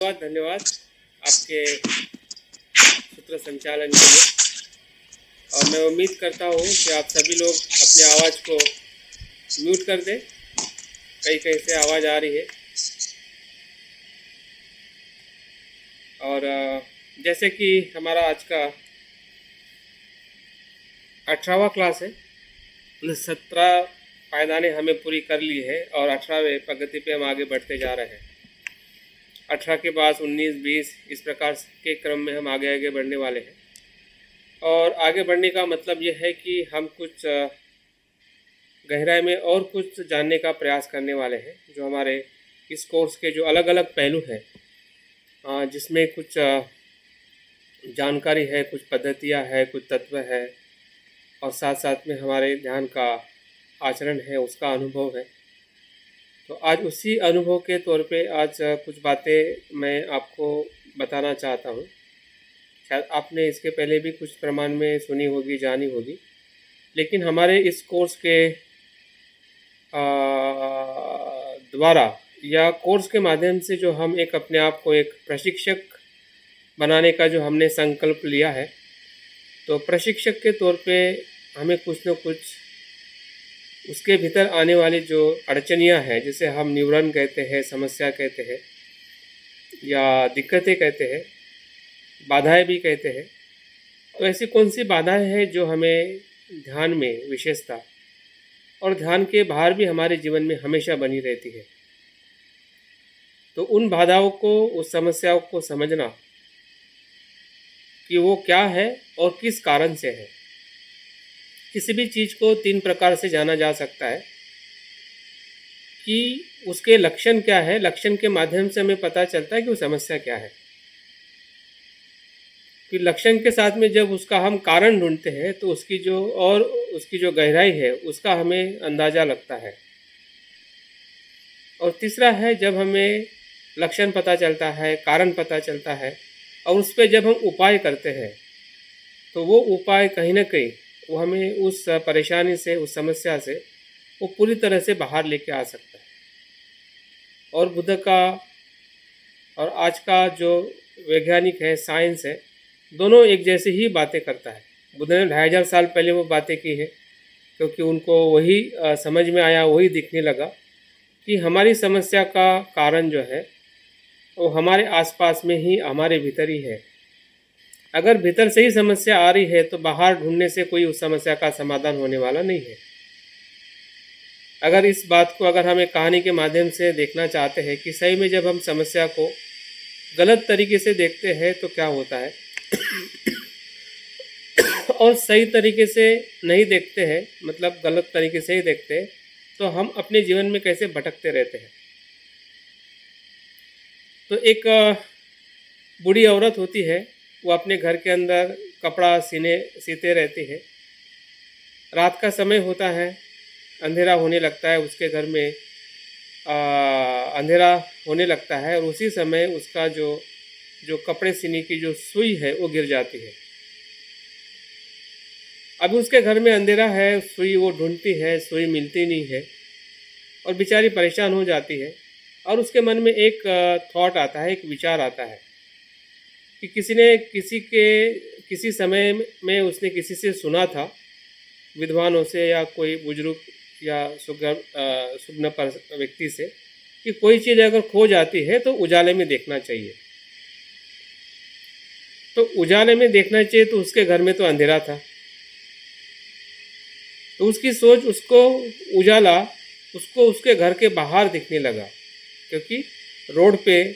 बहुत धन्यवाद आपके सूत्र संचालन के लिए। और मैं उम्मीद करता हूँ कि आप सभी लोग अपनी आवाज़ को म्यूट कर दें। कहीं कहीं से आवाज़ आ रही है। और जैसे कि हमारा आज का 18वां क्लास है, 17 पायदाने हमें पूरी कर ली है और 18वें प्रगति पे हम आगे बढ़ते जा रहे हैं। 18 के बाद 19, 20 इस प्रकार के क्रम में हम आगे आगे बढ़ने वाले हैं। और आगे बढ़ने का मतलब ये है कि हम कुछ गहराई में और कुछ जानने का प्रयास करने वाले हैं, जो हमारे इस कोर्स के जो अलग अलग पहलू हैं, जिसमें कुछ जानकारी है, कुछ पद्धतियाँ है, कुछ तत्व है और साथ साथ में हमारे ध्यान का आचरण है, उसका अनुभव है। तो आज उसी अनुभव के तौर पे आज कुछ बातें मैं आपको बताना चाहता हूँ। शायद आपने इसके पहले भी कुछ प्रमाण में सुनी होगी, जानी होगी, लेकिन हमारे इस कोर्स के द्वारा या कोर्स के माध्यम से जो हम एक अपने आप को एक प्रशिक्षक बनाने का जो हमने संकल्प लिया है, तो प्रशिक्षक के तौर पे हमें कुछ न कुछ उसके भीतर आने वाली जो अड़चनियाँ हैं, जिसे हम न्यूरन कहते हैं, समस्या कहते हैं या दिक्कतें कहते हैं, बाधाएं भी कहते हैं, तो ऐसी कौन सी बाधाएं हैं जो हमें ध्यान में विशेषता और ध्यान के बाहर भी हमारे जीवन में हमेशा बनी रहती है। तो उन बाधाओं को, उस समस्याओं को समझना कि वो क्या है और किस कारण से है। किसी भी चीज़ को 3 प्रकार से जाना जा सकता है कि उसके लक्षण क्या है। लक्षण के माध्यम से हमें पता चलता है कि वो समस्या क्या है। फिर लक्षण के साथ में जब उसका हम कारण ढूंढते हैं तो उसकी जो गहराई है उसका हमें अंदाज़ा लगता है। और तीसरा है, जब हमें लक्षण पता चलता है, कारण पता चलता है और उस पर जब हम उपाय करते हैं तो वो उपाय कहीं ना कहीं वो हमें उस परेशानी से, उस समस्या से वो पूरी तरह से बाहर लेके आ सकता है। और बुद्ध का और आज का जो वैज्ञानिक है, साइंस है, दोनों एक जैसी ही बातें करता है। बुद्ध ने 2500 साल पहले वो बातें की है, क्योंकि उनको वही समझ में आया, वही दिखने लगा कि हमारी समस्या का कारण जो है वो हमारे आसपास में ही, हमारे भीतर ही है। अगर भीतर से ही समस्या आ रही है तो बाहर ढूंढने से कोई उस समस्या का समाधान होने वाला नहीं है। अगर इस बात को हम एक कहानी के माध्यम से देखना चाहते हैं कि सही में जब हम समस्या को गलत तरीके से देखते हैं तो क्या होता है और सही तरीके से नहीं देखते हैं, मतलब गलत तरीके से ही देखते हैं, तो हम अपने जीवन में कैसे भटकते रहते हैं। तो एक बूढ़ी औरत होती है, वो अपने घर के अंदर कपड़ा सीते रहती है। रात का समय होता है, अंधेरा होने लगता है, उसके घर में अंधेरा होने लगता है और उसी समय उसका जो कपड़े सीने की जो सुई है वो गिर जाती है। अभी उसके घर में अंधेरा है, सुई वो ढूंढती है, सुई मिलती नहीं है और बेचारी परेशान हो जाती है। और उसके मन में एक थॉट आता है, एक विचार आता है कि किसी समय में उसने किसी से सुना था, विद्वानों से या कोई बुजुर्ग या सुगम व्यक्ति से, कि कोई चीज़ अगर खो जाती है तो उजाले में देखना चाहिए। तो उजाले में देखना चाहिए, तो उसके घर में तो अंधेरा था। तो उसकी सोच, उसको उसके घर के बाहर दिखने लगा, क्योंकि रोड पे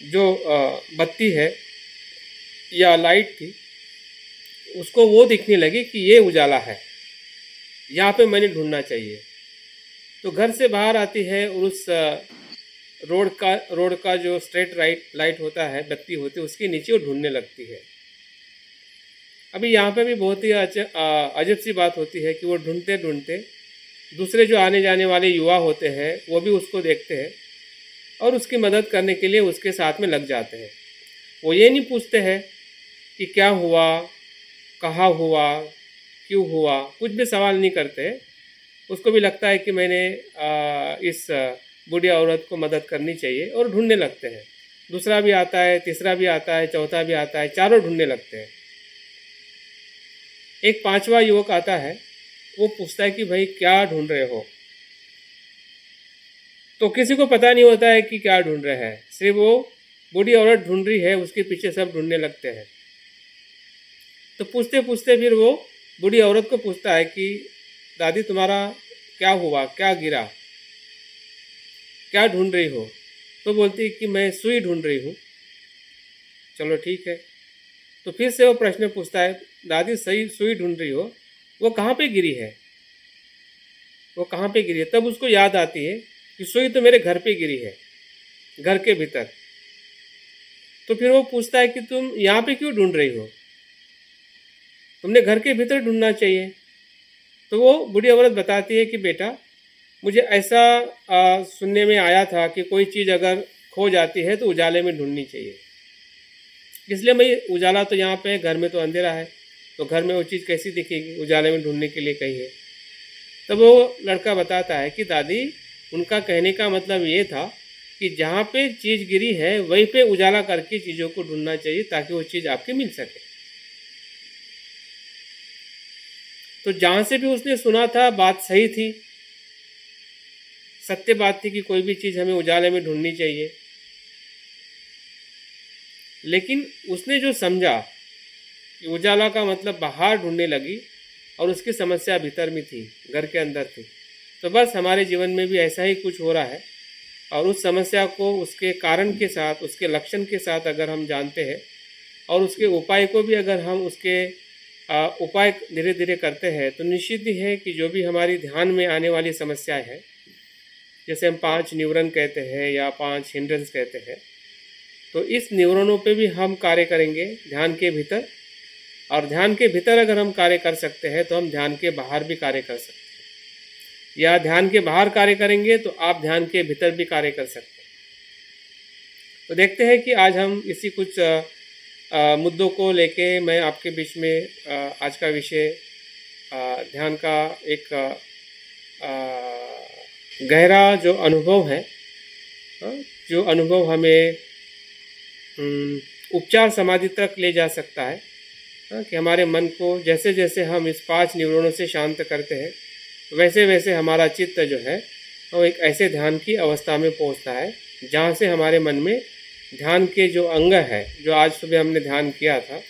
जो बत्ती है या लाइट थी, उसको वो दिखने लगी कि ये उजाला है, यहाँ पे मैंने ढूंढना चाहिए। तो घर से बाहर आती है और उस रोड का जो स्ट्रेट लाइट होता है, बत्ती होती है, उसके नीचे वो ढूंढने लगती है। अभी यहाँ पे भी बहुत ही अजब सी बात होती है कि वो ढूंढते ढूंढते दूसरे जो आने जाने वाले युवा होते हैं वो भी उसको देखते हैं और उसकी मदद करने के लिए उसके साथ में लग जाते हैं। वो ये नहीं पूछते हैं कि क्या हुआ, कहाँ हुआ, क्यों हुआ, कुछ भी सवाल नहीं करते। उसको भी लगता है कि मैंने इस बूढ़ी औरत को मदद करनी चाहिए और ढूंढने लगते हैं। दूसरा भी आता है, तीसरा भी आता है, चौथा भी आता है, चारों ढूंढने लगते हैं। एक पांचवा युवक आता है, वो पूछता है कि भाई क्या ढूंढ रहे हो? तो किसी को पता नहीं होता है कि क्या ढूंढ रहे हैं, सिर्फ वो बूढ़ी औरत ढूंढ रही है, उसके पीछे सब ढूंढने लगते हैं। तो पूछते पूछते फिर वो बूढ़ी औरत को पूछता है कि दादी तुम्हारा क्या हुआ, क्या गिरा, क्या ढूंढ रही हो? तो बोलती है कि मैं सुई ढूंढ रही हूँ। चलो ठीक है। तो फिर से वो प्रश्न पूछता है, दादी सही सुई ढूंढ रही हो, वो कहाँ पे गिरी है, वो कहाँ पे गिरी है? तब उसको याद आती है कि सुई तो मेरे घर पे गिरी है, घर के भीतर। तो फिर वो पूछता है कि तुम यहाँ पे क्यों ढूंढ रही हो, तुमने घर के भीतर ढूंढना चाहिए। तो वो बूढ़ी औरत बताती है कि बेटा मुझे ऐसा सुनने में आया था कि कोई चीज़ अगर खो जाती है तो उजाले में ढूंढनी चाहिए, इसलिए मैं उजाला तो यहाँ पे है, घर में तो अंधेरा है, तो घर में वो चीज़ कैसी दिखेगी, उजाले में ढूंढने के लिए कही है। तब वो लड़का बताता है कि दादी उनका कहने का मतलब ये था कि जहाँ पे चीज़ गिरी है वहीं पे उजाला करके चीज़ों को ढूंढना चाहिए ताकि वो चीज़ आपकी मिल सके। तो जहाँ से भी उसने सुना था बात सही थी, सत्य बात थी कि कोई भी चीज़ हमें उजाले में ढूंढनी चाहिए। लेकिन उसने जो समझा कि उजाला का मतलब बाहर ढूंढने लगी और उसकी समस्या भीतर में थी, घर के अंदर थी। तो बस हमारे जीवन में भी ऐसा ही कुछ हो रहा है, और उस समस्या को उसके कारण के साथ, उसके लक्षण के साथ अगर हम जानते हैं और उसके उपाय को भी अगर हम उसके उपाय धीरे धीरे करते हैं, तो निश्चित ही है कि जो भी हमारी ध्यान में आने वाली समस्याएं हैं, जैसे हम 5 न्यूरन कहते हैं या 5 हिंड्रेंस कहते हैं, तो इस न्यूरॉनों पे भी हम कार्य करेंगे ध्यान के भीतर। और ध्यान के भीतर अगर हम कार्य कर सकते हैं तो हम ध्यान के बाहर भी कार्य कर सकते हैं, या ध्यान के बाहर कार्य करेंगे तो आप ध्यान के भीतर भी कार्य कर सकते हैं। तो देखते हैं कि आज हम इसी कुछ मुद्दों को लेके मैं आपके बीच में आज का विषय ध्यान का एक गहरा जो अनुभव है, जो अनुभव हमें उपचार समाधि तक ले जा सकता है, कि हमारे मन को जैसे जैसे हम इस 5 न्यूरॉनों से शांत करते हैं वैसे वैसे हमारा चित्त जो है वो एक ऐसे ध्यान की अवस्था में पहुंचता है जहां से हमारे मन में ध्यान के जो अंग है, जो आज सुबह हमने ध्यान किया था,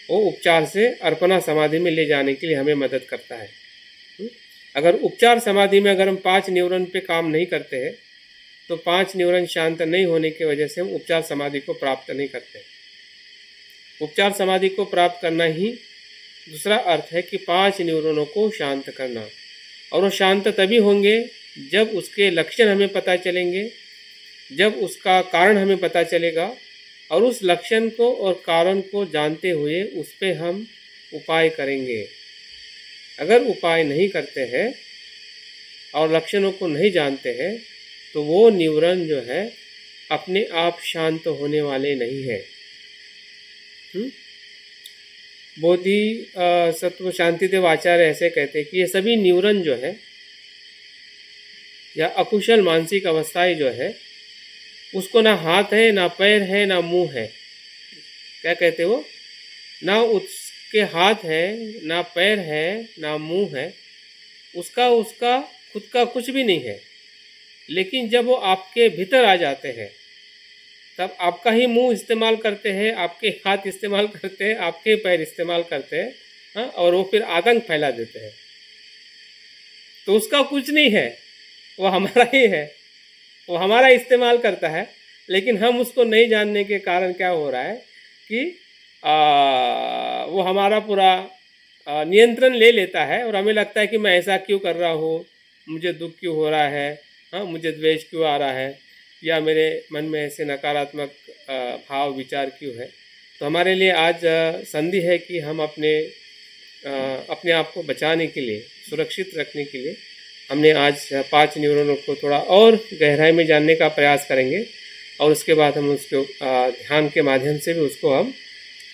वो उपचार से अर्पणा समाधि में ले जाने के लिए हमें मदद करता है। अगर उपचार समाधि में अगर हम 5 न्यूरॉन पे काम नहीं करते हैं तो 5 न्यूरॉन शांत नहीं होने की वजह से हम उपचार समाधि को प्राप्त नहीं करते। उपचार समाधि को प्राप्त करना ही दूसरा अर्थ है कि 5 न्यूरॉनों को शांत करना, और वो शांत तभी होंगे जब उसके लक्षण हमें पता चलेंगे, जब उसका कारण हमें पता चलेगा, और उस लक्षण को और कारण को जानते हुए उस पर हम उपाय करेंगे। अगर उपाय नहीं करते हैं और लक्षणों को नहीं जानते हैं तो वो न्यूरॉन जो है अपने आप शांत होने वाले नहीं है। बोधि सत्व शांतिदेव आचार्य ऐसे कहते हैं कि ये सभी न्यूरॉन जो है या अकुशल मानसिक अवस्थाएं जो है, उसको ना हाथ है, ना पैर है, ना मुंह है। क्या कहते वो? ना उसके हाथ है, ना पैर है, ना मुंह है, उसका खुद का कुछ भी नहीं है। लेकिन जब वो आपके भीतर आ जाते हैं तब आपका ही मुंह इस्तेमाल करते हैं, आपके हाथ इस्तेमाल करते हैं, आपके पैर इस्तेमाल करते हैं, और वो फिर आतंक फैला देते हैं। तो उसका कुछ नहीं है, वो हमारा ही है, वो हमारा इस्तेमाल करता है। लेकिन हम उसको नहीं जानने के कारण क्या हो रहा है कि वो हमारा पूरा नियंत्रण ले लेता है, और हमें लगता है कि मैं ऐसा क्यों कर रहा हूँ, मुझे दुख क्यों हो रहा है, मुझे द्वेष क्यों आ रहा है, या मेरे मन में ऐसे नकारात्मक भाव विचार क्यों है। तो हमारे लिए आज संधि है कि हम अपने आप को बचाने के लिए, सुरक्षित रखने के लिए हमने आज 5 न्यूरॉनों को थोड़ा और गहराई में जानने का प्रयास करेंगे, और उसके बाद हम उसको ध्यान के माध्यम से भी उसको हम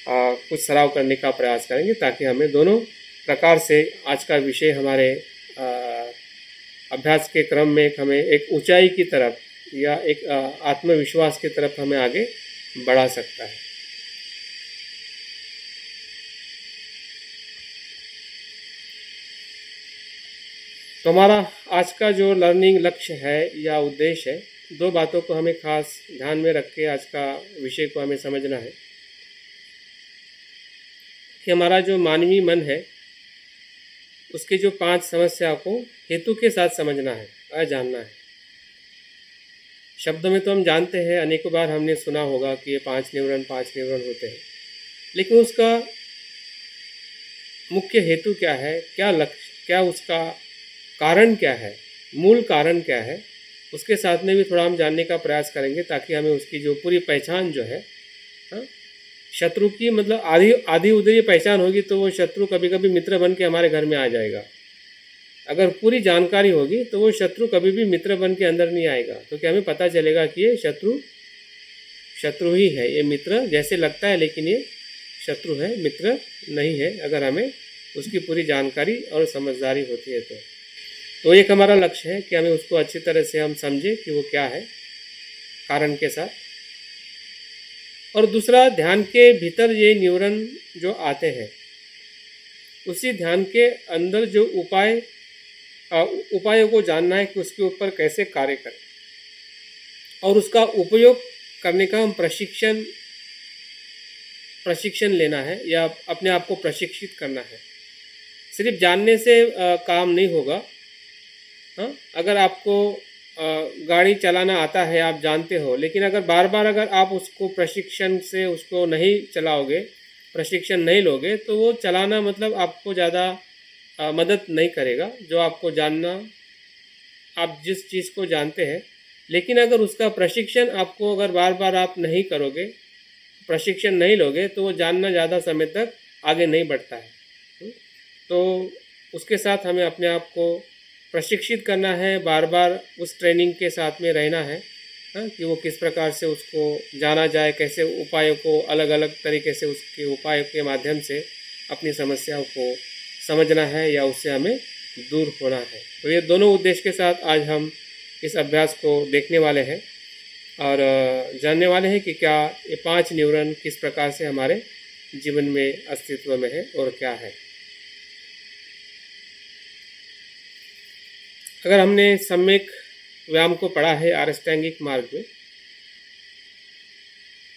कुछ सराव करने का प्रयास करेंगे, ताकि हमें दोनों प्रकार से आज का विषय हमारे अभ्यास के क्रम में हमें एक ऊंचाई की तरफ या एक आत्मविश्वास की तरफ हमें आगे बढ़ा सकता है। तो हमारा आज का जो लर्निंग लक्ष्य है या उद्देश्य है, दो बातों को हमें खास ध्यान में रख के आज का विषय को हमें समझना है कि हमारा जो मानवीय मन है उसकी जो 5 समस्या को हेतु के साथ समझना है और जानना है। शब्द में तो हम जानते हैं, अनेकों बार हमने सुना होगा कि ये 5 न्यूरॉन होते हैं, लेकिन उसका मुख्य हेतु क्या है, क्या लक्ष्य, क्या उसका कारण क्या है, मूल कारण क्या है, उसके साथ में भी थोड़ा हम जानने का प्रयास करेंगे ताकि हमें उसकी जो पूरी पहचान जो है, हाँ, शत्रु की मतलब आधी उधरी पहचान होगी तो वो शत्रु कभी कभी मित्र बन के हमारे घर में आ जाएगा। अगर पूरी जानकारी होगी तो वो शत्रु कभी भी मित्र बन के अंदर नहीं आएगा, क्योंकि हमें पता चलेगा कि ये शत्रु ही है, ये मित्र जैसे लगता है लेकिन ये शत्रु है, मित्र नहीं है, अगर हमें उसकी पूरी जानकारी और समझदारी होती है तो एक हमारा लक्ष्य है कि हमें उसको अच्छी तरह से हम समझें कि वो क्या है कारण के साथ। और दूसरा, ध्यान के भीतर ये न्यूरॉन जो आते हैं, उसी ध्यान के अंदर जो उपायों को जानना है कि उसके ऊपर कैसे कार्य करें और उसका उपयोग करने का हम प्रशिक्षण लेना है या अपने आप को प्रशिक्षित करना है। सिर्फ जानने से काम नहीं होगा। हाँ, अगर आपको गाड़ी चलाना आता है, आप जानते हो, लेकिन अगर बार बार अगर आप उसको प्रशिक्षण से उसको नहीं चलाओगे, प्रशिक्षण नहीं लोगे, तो वो चलाना मतलब आपको ज़्यादा मदद नहीं करेगा। जो आपको जानना, आप जिस चीज़ को जानते हैं, लेकिन अगर उसका प्रशिक्षण आपको अगर बार बार आप नहीं करोगे, प्रशिक्षण नहीं लोगे, तो वो जानना ज़्यादा समय तक आगे नहीं बढ़ता है। तो उसके साथ हमें अपने आप को प्रशिक्षित करना है, बार बार उस ट्रेनिंग के साथ में रहना है, हाँ, कि वो किस प्रकार से उसको जाना जाए, कैसे उपायों को अलग अलग तरीके से उसके उपाय के माध्यम से अपनी समस्याओं को समझना है या उससे हमें दूर होना है। तो ये दोनों उद्देश्य के साथ आज हम इस अभ्यास को देखने वाले हैं और जानने वाले हैं कि क्या ये 5 न्यूरॉन किस प्रकार से हमारे जीवन में अस्तित्व में है और क्या है। अगर हमने सम्यक व्यायाम को पढ़ा है अष्टांगिक मार्ग में,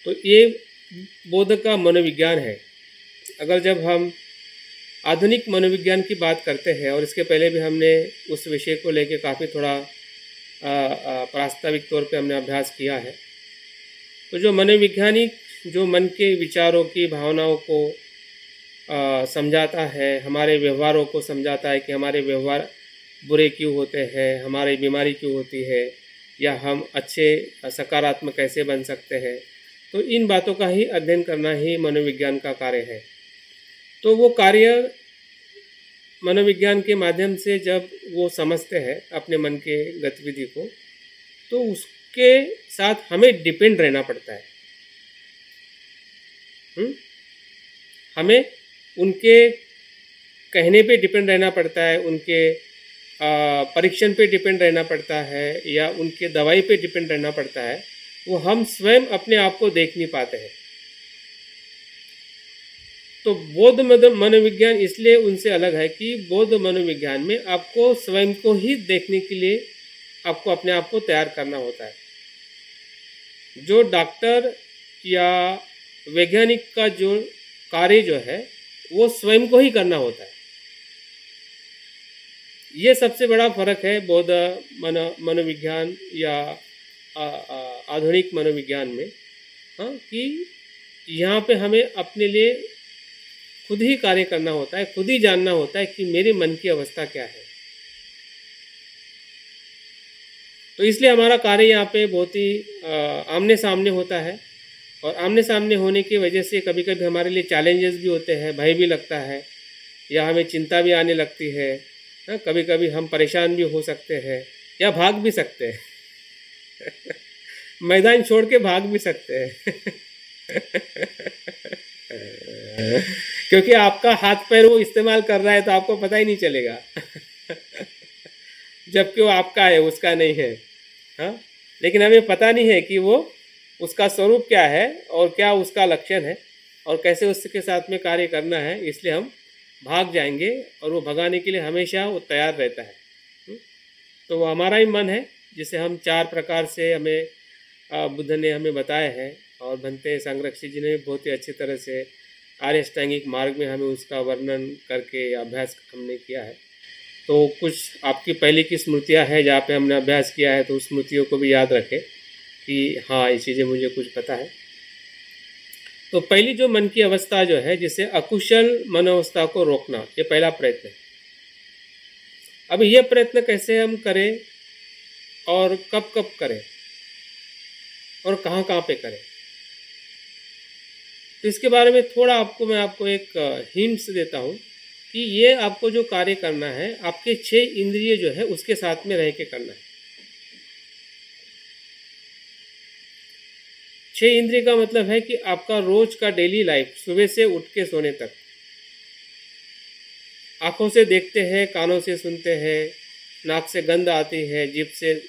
तो ये बोध का मनोविज्ञान है। अगर जब हम आधुनिक मनोविज्ञान की बात करते हैं, और इसके पहले भी हमने उस विषय को लेकर काफ़ी थोड़ा प्रास्ताविक तौर पे हमने अभ्यास किया है, तो जो मनोवैज्ञानिक जो मन के विचारों की भावनाओं को समझाता है, हमारे व्यवहारों को समझाता है कि हमारे व्यवहार बुरे क्यों होते हैं, हमारी बीमारी क्यों होती है, या हम अच्छे सकारात्मक कैसे बन सकते हैं, तो इन बातों का ही अध्ययन करना ही मनोविज्ञान का कार्य है। तो वो कार्य मनोविज्ञान के माध्यम से जब वो समझते हैं अपने मन के गतिविधि को, तो उसके साथ हमें डिपेंड रहना पड़ता है। हमें उनके कहने पे डिपेंड रहना पड़ता है, उनके परीक्षण पे डिपेंड रहना पड़ता है, या उनके दवाई पे डिपेंड रहना पड़ता है। वो हम स्वयं अपने आप को देख नहीं पाते हैं। तो बौद्ध मनोविज्ञान इसलिए उनसे अलग है कि बौद्ध मनोविज्ञान में आपको स्वयं को ही देखने के लिए आपको अपने आप को तैयार करना होता है। जो डॉक्टर या वैज्ञानिक का जो कार्य जो है वो स्वयं को ही करना होता है। ये सबसे बड़ा फर्क है बौद्ध मनोविज्ञान या आधुनिक मनोविज्ञान में, हाँ, कि यहाँ पे हमें अपने लिए खुद ही कार्य करना होता है, खुद ही जानना होता है कि मेरे मन की अवस्था क्या है। तो इसलिए हमारा कार्य यहाँ पे बहुत ही आमने सामने होता है, और आमने सामने होने की वजह से कभी कभी हमारे लिए चैलेंजेस भी होते हैं, भय भी लगता है, या हमें चिंता भी आने लगती है। कभी कभी हम परेशान भी हो सकते हैं या भाग भी सकते हैं मैदान छोड़ के भाग भी सकते हैं क्योंकि आपका हाथ पैर वो इस्तेमाल कर रहा है तो आपको पता ही नहीं चलेगा जबकि वो आपका है, उसका नहीं है। हाँ, लेकिन हमें पता नहीं है कि वो उसका स्वरूप क्या है और क्या उसका लक्षण है और कैसे उसके साथ में कार्य करना है, इसलिए हम भाग जाएंगे और वो भगाने के लिए हमेशा वो तैयार रहता है। तो वो हमारा ही मन है जिसे हम 4 प्रकार से हमें बुद्ध ने हमें बताया है और भंते संरक्षित जी ने बहुत ही अच्छी तरह से आर्य अष्टांगिक मार्ग में हमें उसका वर्णन करके अभ्यास हमने किया है। तो कुछ आपकी पहले की स्मृतियाँ हैं जहाँ पे हमने अभ्यास किया है, तो उस स्मृतियों को भी याद रखें कि हाँ, ये चीज़ें मुझे कुछ पता है। तो पहली जो मन की अवस्था जो है, जिसे अकुशल मनोवस्था को रोकना, ये पहला प्रयत्न है। अभी ये प्रयत्न कैसे हम करें और कब कब करें और कहाँ कहाँ पे करें, तो इसके बारे में थोड़ा मैं आपको एक हिंट्स देता हूँ कि ये आपको जो कार्य करना है, आपके 6 इंद्रिय जो है उसके साथ में रह के करना है। 6 इंद्रिय का मतलब है कि आपका रोज का डेली लाइफ, सुबह से उठ के सोने तक, आँखों से देखते हैं, कानों से सुनते हैं, नाक से गंध आती है, जीभ से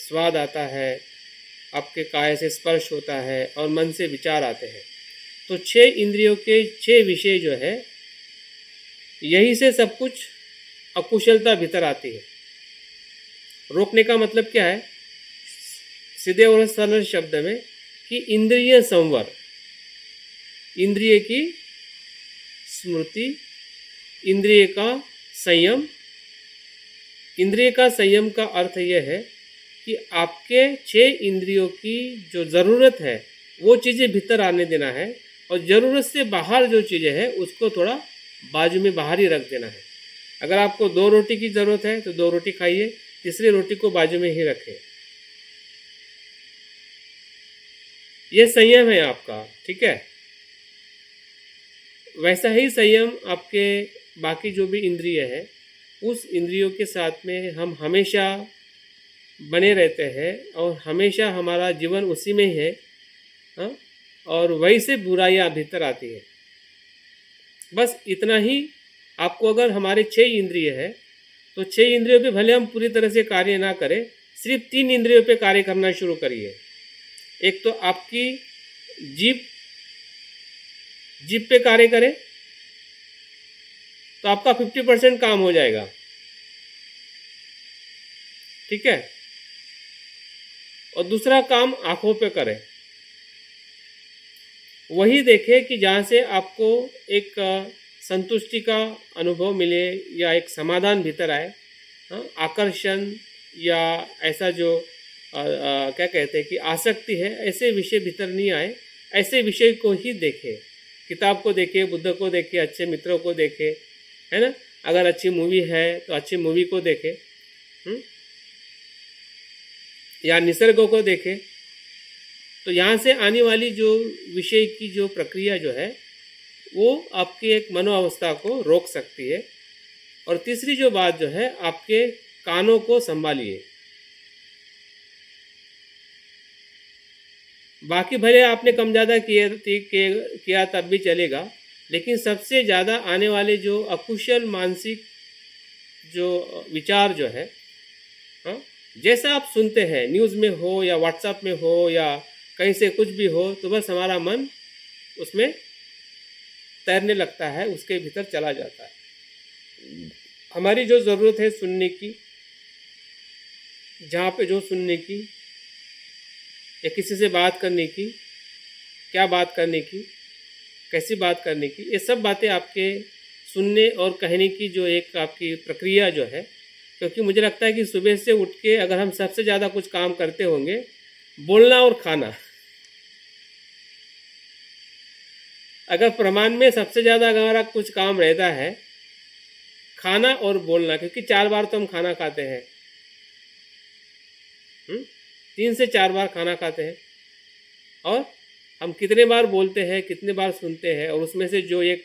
स्वाद आता है, आपके काया से स्पर्श होता है और मन से विचार आते हैं। तो 6 इंद्रियों के 6 विषय जो है, यही से सब कुछ अकुशलता भीतर आती है। रोकने का मतलब क्या है? सीधे और सरल शब्द में कि इंद्रिय संवर, इंद्रिय की स्मृति, इंद्रिय का संयम। इंद्रिय का संयम का अर्थ यह है कि आपके 6 इंद्रियों की जो ज़रूरत है वो चीज़ें भीतर आने देना है और ज़रूरत से बाहर जो चीज़ें हैं उसको थोड़ा बाजू में बाहर ही रख देना है। अगर आपको 2 रोटी की ज़रूरत है तो 2 रोटी खाइए, तीसरी रोटी को बाजू में ही रखें। ये संयम है आपका, ठीक है। वैसा ही संयम आपके बाकी जो भी इंद्रिय है, उस इंद्रियों के साथ में हम हमेशा बने रहते हैं और हमेशा हमारा जीवन उसी में ही है। हाँ? और वही से बुराइयाँ भीतर आती है। बस इतना ही आपको, अगर हमारे 6 इंद्रिय है तो 6 इंद्रियों पे भले हम पूरी तरह से कार्य ना करें, सिर्फ 3 इंद्रियों पे कार्य करना शुरू करिए। एक तो आपकी जीभ पे कार्य करें तो आपका 50% काम हो जाएगा, ठीक है। और दूसरा काम आँखों पे करें। वही देखें कि जहाँ से आपको एक संतुष्टि का अनुभव मिले या एक समाधान भीतर आए, आकर्षण या ऐसा जो क्या कहते हैं कि आसक्ति है, ऐसे विषय भीतर नहीं आए। ऐसे विषय को ही देखें, किताब को देखें, बुद्ध को देखें, अच्छे मित्रों को देखें, है ना। अगर अच्छी मूवी है तो अच्छी मूवी को देखें, या निसर्ग को देखें। तो यहाँ से आने वाली जो विषय की जो प्रक्रिया जो है वो आपकी एक मनोअवस्था को रोक सकती है। और तीसरी जो बात जो है, आपके कानों को संभालिए। बाकी भले आपने कम ज़्यादा किया तब भी चलेगा, लेकिन सबसे ज़्यादा आने वाले जो अकुशल मानसिक जो विचार जो है, हाँ, जैसा आप सुनते हैं, न्यूज़ में हो या व्हाट्सएप में हो या कहीं से कुछ भी हो, तो बस हमारा मन उसमें तैरने लगता है, उसके भीतर चला जाता है। हमारी जो ज़रूरत है सुनने की, जहाँ पे जो सुनने की या किसी से बात करने की, क्या बात करने की, कैसी बात करने की, ये सब बातें आपके सुनने और कहने की जो एक आपकी प्रक्रिया जो है, क्योंकि मुझे लगता है कि सुबह से उठ के अगर हम सबसे ज़्यादा कुछ काम करते होंगे, बोलना और खाना, अगर प्रमाण में सबसे ज़्यादा हमारा कुछ काम रहता है खाना और बोलना, क्योंकि 4 बार तो हम खाना खाते हैं, 3 से 4 बार खाना खाते हैं, और हम कितने बार बोलते हैं, कितने बार सुनते हैं, और उसमें से जो एक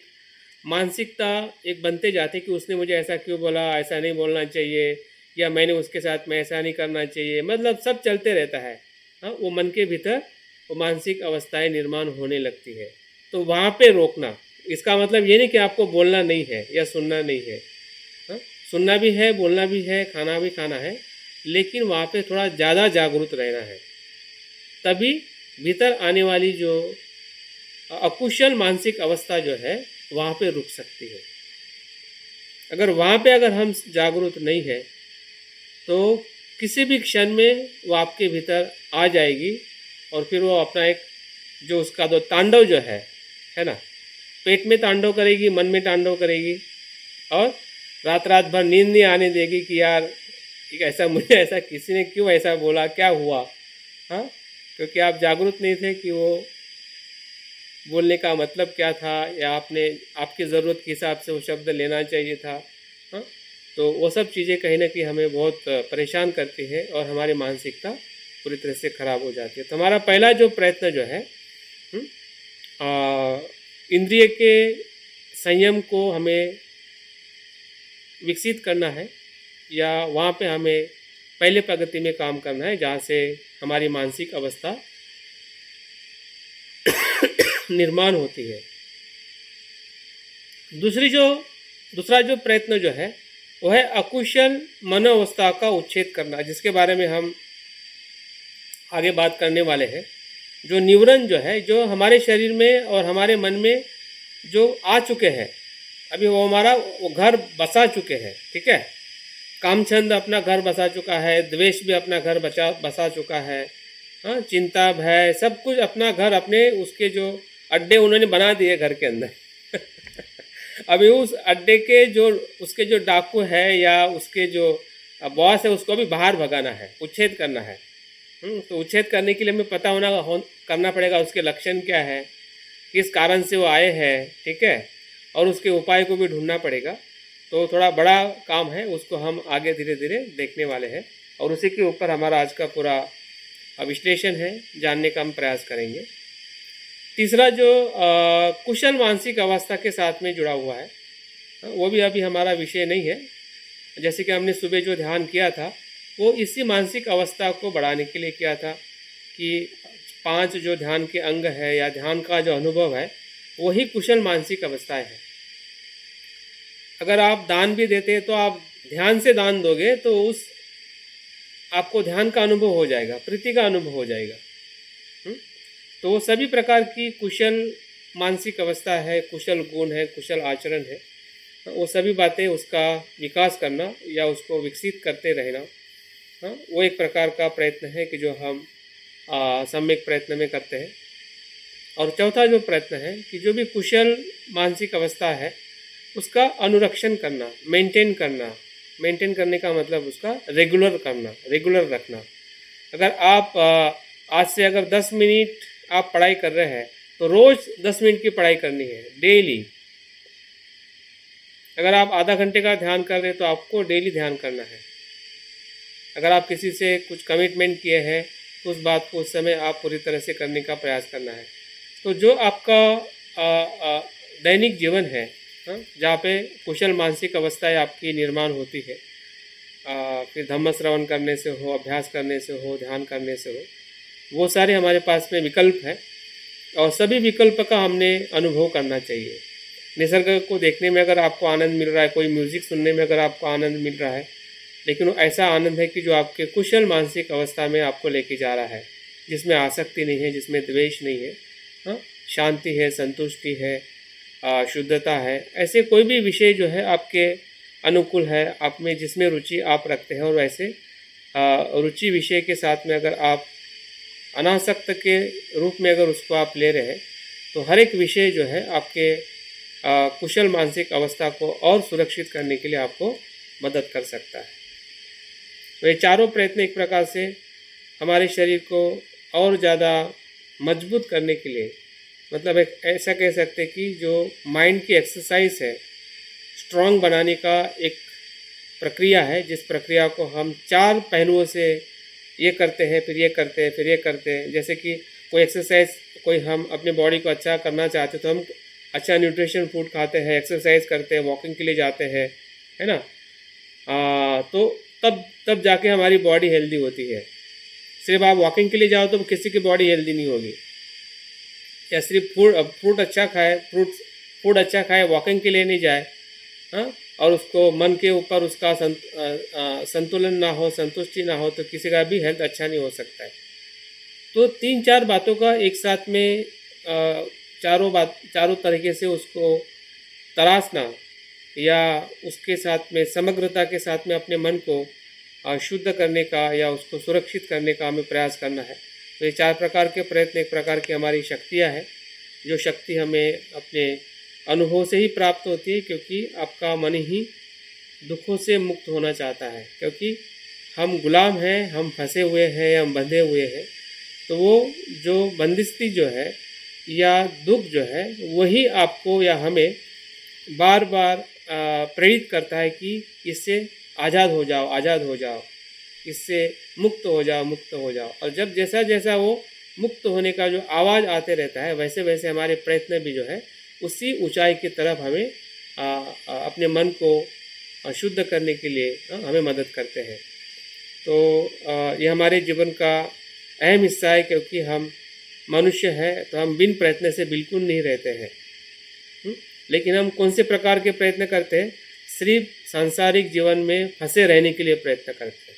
मानसिकता एक बनते जाती है कि उसने मुझे ऐसा क्यों बोला, ऐसा नहीं बोलना चाहिए, या मैंने उसके साथ में ऐसा नहीं करना चाहिए, मतलब सब चलते रहता है। हाँ, वो मन के भीतर वो मानसिक अवस्थाएं निर्माण होने लगती है। तो वहाँ पे रोकना, इसका मतलब ये नहीं कि आपको बोलना नहीं है या सुनना नहीं है। हाँ, सुनना भी है, बोलना भी है, खाना भी खाना है, लेकिन वहाँ पे थोड़ा ज़्यादा जागरूक रहना है, तभी भीतर आने वाली जो अकुशल मानसिक अवस्था जो है वहाँ पे रुक सकती है। अगर वहाँ पे अगर हम जागरूक नहीं है तो किसी भी क्षण में वो आपके भीतर आ जाएगी और फिर वो अपना एक जो उसका दो तांडव जो है ना, पेट में तांडव करेगी, मन में तांडव करेगी और रात रात भर नींद नहीं आने देगी कि यार ऐसा मुझे ऐसा किसी ने क्यों ऐसा बोला, क्या हुआ। हाँ, क्योंकि आप जागरूक नहीं थे कि वो बोलने का मतलब क्या था, या आपने आपकी ज़रूरत के हिसाब से वो शब्द लेना चाहिए था। हाँ, तो वो सब चीज़ें कहीं ना कहीं हमें बहुत परेशान करती है और हमारी मानसिकता पूरी तरह से ख़राब हो जाती है। तो हमारा पहला जो प्रयत्न जो है इंद्रिय के संयम को हमें विकसित करना है, या वहाँ पे हमें पहले प्रगति में काम करना है जहाँ से हमारी मानसिक अवस्था निर्माण होती है। दूसरा जो प्रयत्न जो है वो है अकुशल मनोवस्था का उच्छेद करना, जिसके बारे में हम आगे बात करने वाले हैं। जो न्यूरन जो है जो हमारे शरीर में और हमारे मन में जो आ चुके हैं, अभी वो हमारा वो घर बसा चुके हैं, ठीक है। कामछंद अपना घर बसा चुका है, द्वेष भी अपना घर बसा चुका है, हाँ, चिंता भय सब कुछ अपना घर अपने उसके जो अड्डे उन्होंने बना दिए घर के अंदर। अभी उस अड्डे के जो उसके जो डाकू है या उसके जो बॉस है उसको भी बाहर भगाना है, उच्छेद करना है। तो उच्छेद करने के लिए हमें पता करना पड़ेगा उसके लक्षण क्या है, किस कारण से वो आए हैं, ठीक है, और उसके उपाय को भी ढूंढना पड़ेगा। तो थोड़ा बड़ा काम है, उसको हम आगे धीरे धीरे देखने वाले हैं और उसी के ऊपर हमारा आज का पूरा विश्लेषण है, जानने का हम प्रयास करेंगे। तीसरा जो कुशल मानसिक अवस्था के साथ में जुड़ा हुआ है, वो भी अभी हमारा विषय नहीं है। जैसे कि हमने सुबह जो ध्यान किया था वो इसी मानसिक अवस्था को बढ़ाने के लिए किया था कि 5 जो ध्यान के अंग है या ध्यान का जो अनुभव है वही कुशल मानसिक अवस्थाएं है। अगर आप दान भी देते हैं तो आप ध्यान से दान दोगे तो उस आपको ध्यान का अनुभव हो जाएगा, प्रीति का अनुभव हो जाएगा। तो वो सभी प्रकार की कुशल मानसिक अवस्था है, कुशल गुण है, कुशल आचरण है, वो सभी बातें उसका विकास करना या उसको विकसित करते रहना, वो एक प्रकार का प्रयत्न है कि जो हम सम्यक प्रयत्न में करते हैं। और चौथा जो प्रयत्न है कि जो भी कुशल मानसिक अवस्था है उसका अनुरक्षण करना, मेंटेन करने का मतलब उसका रेगुलर करना, रेगुलर रखना। अगर आप आज से अगर 10 मिनट आप पढ़ाई कर रहे हैं तो रोज़ 10 मिनट की पढ़ाई करनी है, डेली। अगर आप आधा घंटे का ध्यान कर रहे हैं तो आपको डेली ध्यान करना है। अगर आप किसी से कुछ कमिटमेंट किए हैं तो उस बात को उस समय आप पूरी तरह से करने का प्रयास करना है। तो जो आपका दैनिक जीवन है, जहाँ पे कुशल मानसिक अवस्थाएं आपकी निर्माण होती है, फिर धम्म श्रवण करने से हो, अभ्यास करने से हो, ध्यान करने से हो, वो सारे हमारे पास में विकल्प है और सभी विकल्प का हमने अनुभव करना चाहिए। निसर्ग को देखने में अगर आपको आनंद मिल रहा है, कोई म्यूज़िक सुनने में अगर आपको आनंद मिल रहा है, लेकिन वो ऐसा आनंद है कि जो आपके कुशल मानसिक अवस्था में आपको लेके जा रहा है, जिसमें आसक्ति नहीं है, जिसमें द्वेष नहीं है, हाँ, शांति है, संतुष्टि है, शुद्धता है। ऐसे कोई भी विषय जो है आपके अनुकूल है, आप में जिसमें रुचि आप रखते हैं, और वैसे रुचि विषय के साथ में अगर आप अनासक्त के रूप में अगर उसको आप ले रहे हैं तो हर एक विषय जो है आपके कुशल मानसिक अवस्था को और सुरक्षित करने के लिए आपको मदद कर सकता है। तो ये चारों प्रयत्न एक प्रकार से हमारे शरीर को और ज़्यादा मजबूत करने के लिए, मतलब एक ऐसा कह सकते हैं कि जो माइंड की एक्सरसाइज है, स्ट्रॉन्ग बनाने का एक प्रक्रिया है, जिस प्रक्रिया को हम 4 पहलुओं से ये करते हैं, फिर ये करते हैं, फिर ये करते हैं। जैसे कि कोई एक्सरसाइज, कोई हम अपने बॉडी को अच्छा करना चाहते हैं तो हम अच्छा न्यूट्रिशन फूड खाते हैं, एक्सरसाइज करते हैं, वॉकिंग के लिए जाते हैं, है ना। तो तब जाके हमारी बॉडी हेल्दी होती है। सिर्फ आप वॉकिंग के लिए जाओ तो किसी की बॉडी हेल्दी नहीं होगी। या सिर्फ फूड अच्छा खाए, फूड अच्छा खाए, वॉकिंग के लिए नहीं जाए, हाँ, और उसको मन के ऊपर उसका संतुलन ना हो, संतुष्टि ना हो, तो किसी का भी हेल्थ अच्छा नहीं हो सकता है। तो 3-4 बातों का एक साथ में चारों तरीके से उसको तराशना या उसके साथ में समग्रता के साथ में अपने मन को शुद्ध करने का या उसको सुरक्षित करने का हमें प्रयास करना है। तो ये 4 प्रकार के प्रयत्न एक प्रकार की हमारी शक्तियाँ हैं, जो शक्ति हमें अपने अनुभव से ही प्राप्त होती है, क्योंकि आपका मन ही दुखों से मुक्त होना चाहता है, क्योंकि हम गुलाम हैं, हम फंसे हुए हैं, हम बंधे हुए हैं। तो वो जो बंदिशती जो है या दुख जो है, वही आपको या हमें बार बार प्रेरित करता है कि इससे आज़ाद हो जाओ, आज़ाद हो जाओ, इससे मुक्त हो जाओ, मुक्त हो जाओ। और जब जैसा जैसा वो मुक्त होने का जो आवाज़ आते रहता है, वैसे वैसे हमारे प्रयत्न भी जो है उसी ऊंचाई की तरफ हमें अपने मन को शुद्ध करने के लिए हमें मदद करते हैं। तो ये हमारे जीवन का अहम हिस्सा है, क्योंकि हम मनुष्य हैं, तो हम बिन प्रयत्न से बिल्कुल नहीं रहते हैं। लेकिन हम कौन से प्रकार के प्रयत्न करते हैं? सिर्फ सांसारिक जीवन में फंसे रहने के लिए प्रयत्न करते हैं।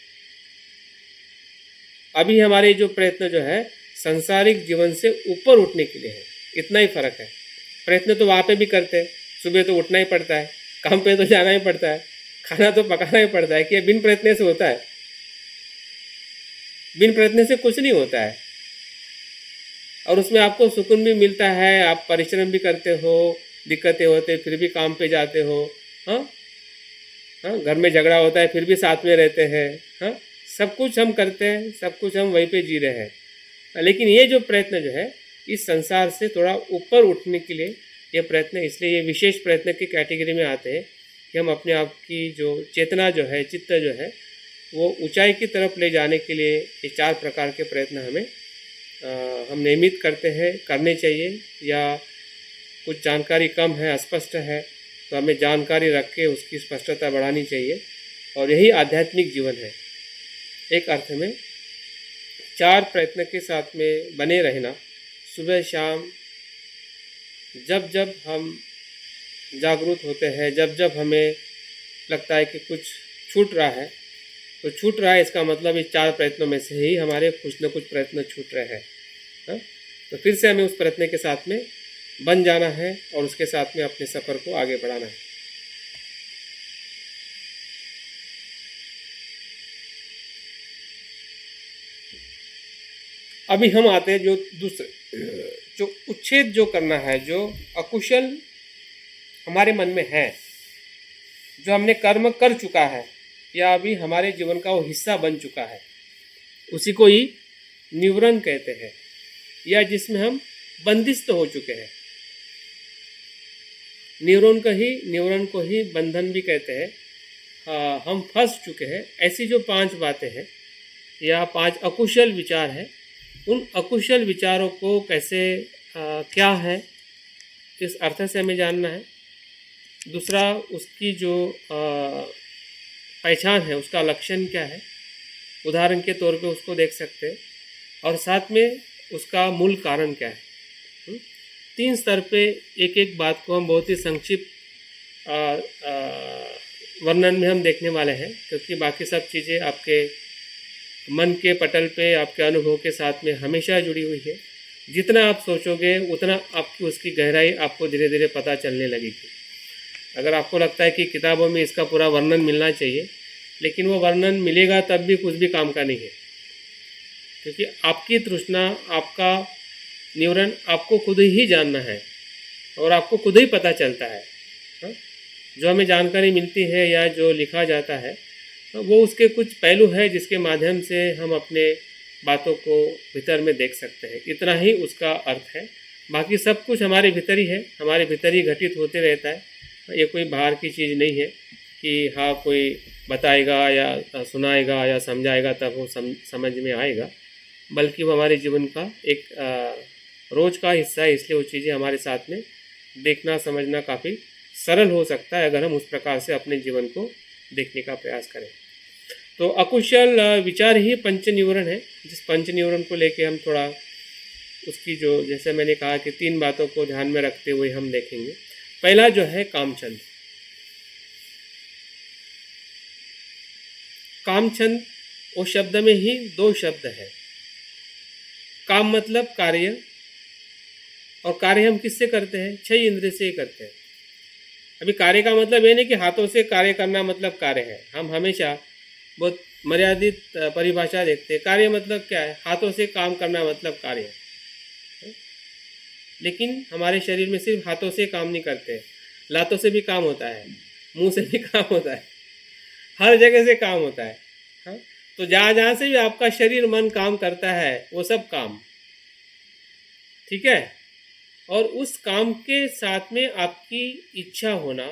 अभी हमारे जो प्रयत्न जो है सांसारिक जीवन से ऊपर उठने के लिए है, इतना ही फर्क है। प्रयत्न तो वहाँ पे भी करते हैं, सुबह तो उठना ही पड़ता है, काम पे तो जाना ही पड़ता है, खाना तो पकाना ही पड़ता है। कि बिन प्रयत्न से होता है? बिन प्रयत्न से कुछ नहीं होता है। और उसमें आपको सुकून भी मिलता है, आप परिश्रम भी करते हो, दिक्कतें होते फिर भी काम पे जाते हो, हाँ हाँ, घर में झगड़ा होता है फिर भी साथ में रहते हैं, हाँ, सब कुछ हम करते हैं, सब कुछ हम वहीं पे जी रहे हैं। लेकिन ये जो प्रयत्न जो है इस संसार से थोड़ा ऊपर उठने के लिए ये प्रयत्न, इसलिए ये विशेष प्रयत्न की कैटेगरी में आते हैं कि हम अपने आप की जो चेतना जो है, चित्त जो है, वो ऊंचाई की तरफ ले जाने के लिए ये 4 प्रकार के प्रयत्न हमें हम नियमित करते हैं, करने चाहिए। या कुछ जानकारी कम है, अस्पष्ट है, तो हमें जानकारी रख के उसकी स्पष्टता बढ़ानी चाहिए। और यही आध्यात्मिक जीवन है। एक अर्थ में 4 प्रयत्न के साथ में बने रहना, सुबह शाम जब जब हम जागरूक होते हैं, जब जब हमें लगता है कि कुछ छूट रहा है, तो छूट रहा है इसका मतलब इस 4 प्रयत्नों में से ही हमारे कुछ न कुछ प्रयत्न छूट रहे हैं। तो फिर से हमें उस प्रयत्न के साथ में बन जाना है और उसके साथ में अपने सफ़र को आगे बढ़ाना है। अभी हम आते हैं जो दूसरे, जो उच्छेद जो करना है, जो अकुशल हमारे मन में है, जो हमने कर्म कर चुका है या अभी हमारे जीवन का वो हिस्सा बन चुका है, उसी को ही निवरण कहते हैं, या जिसमें हम बंदिस्त हो चुके हैं। निवरण को ही बंधन भी कहते हैं। हम फंस चुके हैं। ऐसी जो 5 बातें हैं या 5 अकुशल विचार हैं, उन अकुशल विचारों को कैसे क्या है इस अर्थ से हमें जानना है। दूसरा, उसकी जो पहचान है, उसका लक्षण क्या है, उदाहरण के तौर पे उसको देख सकते हैं। और साथ में उसका मूल कारण क्या है। 3 स्तर पे एक एक बात को हम बहुत ही संक्षिप्त वर्णन में हम देखने वाले हैं, क्योंकि बाकी सब चीज़ें आपके मन के पटल पे, आपके अनुभव के साथ में हमेशा जुड़ी हुई है। जितना आप सोचोगे उतना आपकी उसकी गहराई आपको धीरे धीरे पता चलने लगेगी। अगर आपको लगता है कि किताबों में इसका पूरा वर्णन मिलना चाहिए, लेकिन वो वर्णन मिलेगा तब भी कुछ भी काम का नहीं है, क्योंकि आपकी तृष्णा, आपका निवरण आपको खुद ही जानना है और आपको खुद ही पता चलता है। जो हमें जानकारी मिलती है या जो लिखा जाता है, वो उसके कुछ पहलू है जिसके माध्यम से हम अपने बातों को भीतर में देख सकते हैं। इतना ही उसका अर्थ है। बाकी सब कुछ हमारे भीतर ही है, हमारे भीतर ही घटित होते रहता है। ये कोई बाहर की चीज़ नहीं है कि हाँ कोई बताएगा या सुनाएगा या समझाएगा तब वो समझ में आएगा, बल्कि वो हमारे जीवन का एक रोज़ का हिस्सा है। इसलिए वो चीज़ें हमारे साथ में देखना समझना काफ़ी सरल हो सकता है अगर हम उस प्रकार से अपने जीवन को देखने का प्रयास करें। तो अकुशल विचार ही पंच निवरण है, जिस पंच निवरण को लेके हम थोड़ा उसकी जो, जैसे मैंने कहा कि 3 बातों को ध्यान में रखते हुए हम देखेंगे। पहला जो है कामचंद। काम छंद वो शब्द में ही दो शब्द है। काम मतलब कार्य, और कार्य हम किससे करते हैं? 6 इंद्रिय से ही करते हैं। अभी कार्य का मतलब ये नहीं कि हाथों से कार्य करना मतलब कार्य है। हम हमेशा बहुत मर्यादित परिभाषा देखते हैं। कार्य मतलब क्या है? हाथों से काम करना मतलब कार्य है। लेकिन हमारे शरीर में सिर्फ हाथों से काम नहीं करते, लातों से भी काम होता है, मुंह से भी काम होता है, हर जगह से काम होता है। हाँ? तो जहाँ जहाँ से भी आपका शरीर मन काम करता है वो सब काम, ठीक है। और उस काम के साथ में आपकी इच्छा होना,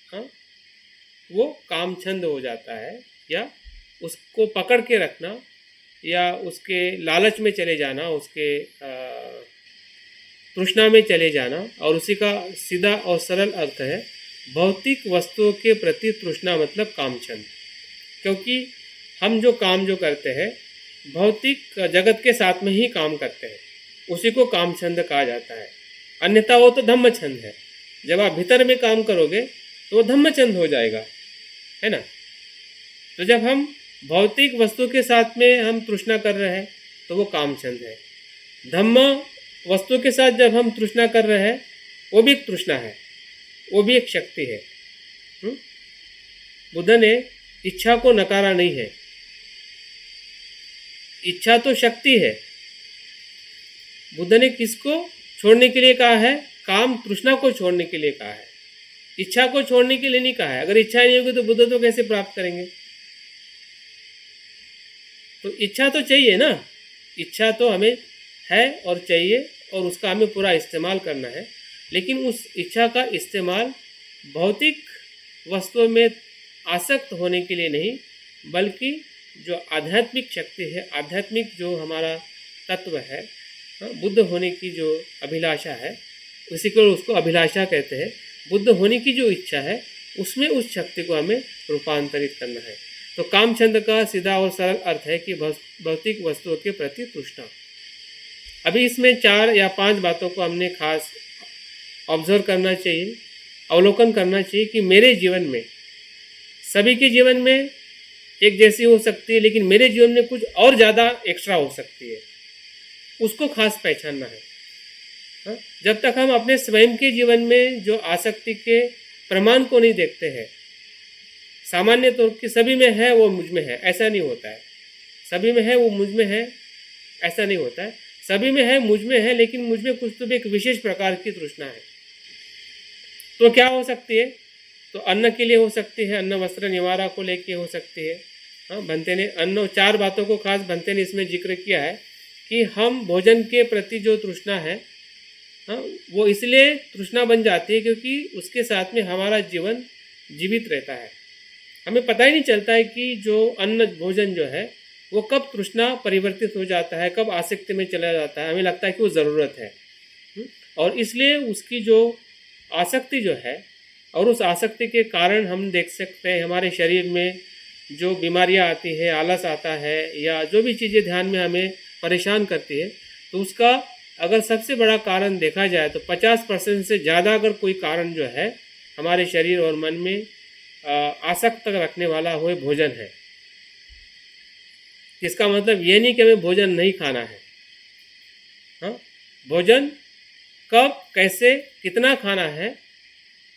हाँ, वो काम छंद हो जाता है, या उसको पकड़ के रखना, या उसके लालच में चले जाना, उसके तृष्णा में चले जाना। और उसी का सीधा और सरल अर्थ है भौतिक वस्तुओं के प्रति तृष्णा मतलब काम छंद। क्योंकि हम जो काम जो करते हैं भौतिक जगत के साथ में ही काम करते हैं, उसी को काम छंद कहा जाता है। अन्यथा वो तो धम्म छंद है। जब आप भीतर में काम करोगे तो वो धम्म छंद हो जाएगा, है ना। तो जब हम भौतिक वस्तु के साथ में हम तृष्णा कर रहे हैं तो वो काम छंद है। धम्म वस्तु के साथ जब हम तृष्णा कर रहे हैं वो भी एक तृष्णा है, वो भी एक शक्ति है। बुद्ध ने इच्छा को नकारा नहीं है। इच्छा तो शक्ति है। बुद्ध ने किसको छोड़ने के लिए कहा है? काम तृष्णा को छोड़ने के लिए कहा है, इच्छा को छोड़ने के लिए नहीं कहा है। अगर इच्छा नहीं होगी तो बुद्ध तो कैसे प्राप्त करेंगे? तो इच्छा तो चाहिए ना, इच्छा तो हमें है और चाहिए, और उसका हमें पूरा इस्तेमाल करना है। लेकिन उस इच्छा का इस्तेमाल भौतिक वस्तुओं में आसक्त होने के लिए नहीं, बल्कि जो आध्यात्मिक शक्ति है, आध्यात्मिक जो हमारा तत्व है, बुद्ध होने की जो अभिलाषा है, उसी को उसको अभिलाषा कहते हैं। बुद्ध होने की जो इच्छा है उसमें उस शक्ति को हमें रूपांतरित करना है। तो काम छंद का सीधा और सरल अर्थ है कि भौतिक वस्तुओं के प्रति तृष्णा। अभी इसमें 4 या 5 बातों को हमने खास ऑब्जर्व करना चाहिए, अवलोकन करना चाहिए कि मेरे जीवन में, सभी के जीवन में एक जैसी हो सकती है, लेकिन मेरे जीवन में कुछ और ज़्यादा एक्स्ट्रा हो सकती है, उसको खास पहचानना है। हाँ? जब तक हम अपने स्वयं के जीवन में जो आसक्ति के प्रमाण को नहीं देखते हैं, सामान्य तौर की सभी में है वो मुझ में है, ऐसा नहीं होता है। सभी में है वो मुझ में है, ऐसा नहीं होता है। सभी में है मुझ में है, लेकिन मुझ में कुछ तो भी एक विशेष प्रकार की तृष्णा है। तो क्या हो सकती है? तो अन्न के लिए हो सकती है, अन्न वस्त्र निवारा को लेके हो सकती है। हाँ, भंते ने अन्न 4 बातों को खास भंते ने इसमें जिक्र किया है कि हम भोजन के प्रति जो तृष्णा है, हाँ, वो इसलिए तृष्णा बन जाती है क्योंकि उसके साथ में हमारा जीवन जीवित रहता है। हमें पता ही नहीं चलता है कि जो अन्न भोजन जो है वो कब तृष्णा परिवर्तित हो जाता है, कब आसक्ति में चला जाता है। हमें लगता है कि वो ज़रूरत है, और इसलिए उसकी जो आसक्ति जो है, और उस आसक्ति के कारण हम देख सकते हैं हमारे शरीर में जो बीमारियां आती है, आलस आता है, या जो भी चीज़ें ध्यान में हमें परेशान करती है, तो उसका अगर सबसे बड़ा कारण देखा जाए तो 50% से ज़्यादा अगर कोई कारण जो है हमारे शरीर और मन में आसक्त रखने वाला वो भोजन है। इसका मतलब ये नहीं कि हमें भोजन नहीं खाना है। हाँ, भोजन कब, कैसे, कितना खाना है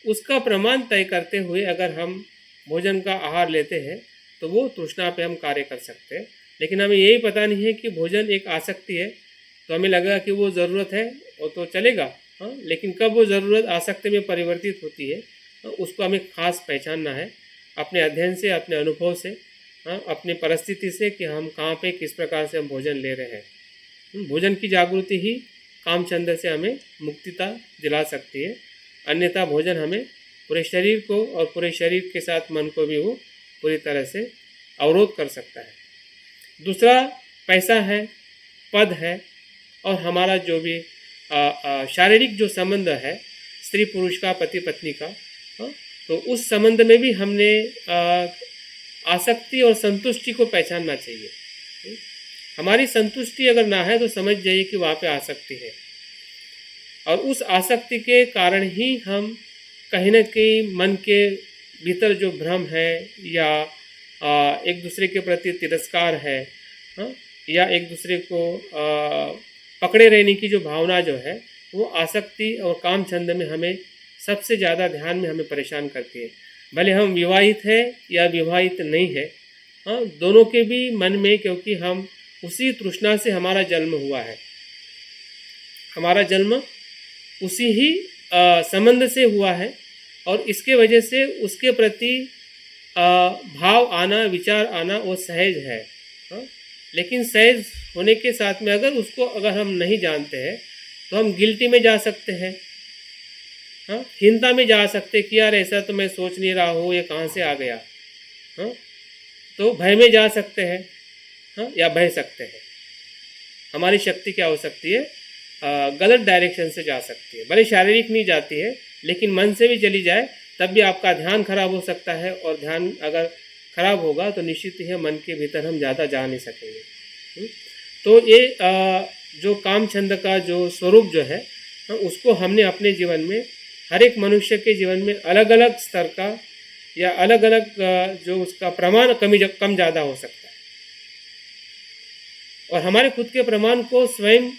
उसका प्रमाण तय करते हुए अगर हम भोजन का आहार लेते हैं तो वो तृष्णा पे हम कार्य कर सकते हैं। लेकिन हमें यही पता नहीं है कि भोजन एक आसक्ति है, तो हमें लगेगा कि वो ज़रूरत है वो तो चलेगा। हाँ, लेकिन कब वो ज़रूरत आसक्ति में परिवर्तित होती है तो उसको हमें खास पहचानना है अपने अध्ययन से, अपने अनुभव से, हाँ, अपनी परिस्थिति से, कि हम कहाँ पे किस प्रकार से हम भोजन ले रहे हैं। भोजन की जागृति ही काम छंद से हमें मुक्तिता दिला सकती है। अन्यथा भोजन हमें पूरे शरीर को और पूरे शरीर के साथ मन को भी वो पूरी तरह से अवरोध कर सकता है। दूसरा पैसा है, पद है, और हमारा जो भी शारीरिक जो संबंध है स्त्री पुरुष का, पति पत्नी का, तो उस संबंध में भी हमने आसक्ति और संतुष्टि को पहचानना चाहिए। हमारी संतुष्टि अगर ना है तो समझ जाइए कि वहाँ पे आसक्ति है, और उस आसक्ति के कारण ही हम कहीं ना कहीं मन के भीतर जो भ्रम है या एक दूसरे के प्रति तिरस्कार है, हाँ, या एक दूसरे को पकड़े रहने की जो भावना जो है वो आसक्ति और काम छंद में हमें सबसे ज़्यादा ध्यान में हमें परेशान करती है। भले हम विवाहित है या विवाहित नहीं है, हाँ, दोनों के भी मन में, क्योंकि हम उसी तृष्णा से हमारा जन्म हुआ है, हमारा जन्म उसी ही संबंध से हुआ है, और इसके वजह से उसके प्रति भाव आना, विचार आना वो सहज है, हाँ? लेकिन सहज होने के साथ में अगर हम नहीं जानते हैं तो हम गिल्टी में जा सकते हैं, हाँ, हीनता में जा सकते कि यार ऐसा तो मैं सोच नहीं रहा हूँ, ये कहाँ से आ गया, हाँ, तो भय में जा सकते हैं, हाँ, या बह सकते हैं। हमारी शक्ति क्या हो सकती है, गलत डायरेक्शन से जा सकती है, भले शारीरिक नहीं जाती है लेकिन मन से भी चली जाए तब भी आपका ध्यान खराब हो सकता है, और ध्यान अगर खराब होगा तो निश्चित ही मन के भीतर हम ज़्यादा जा नहीं सकेंगे। तो ये जो काम छंद का जो स्वरूप जो है, उसको हमने अपने जीवन में, हर एक मनुष्य के जीवन में अलग अलग स्तर का या अलग अलग जो उसका प्रमाण कम ज़्यादा हो सकता है, और हमारे खुद के प्रमाण को स्वयं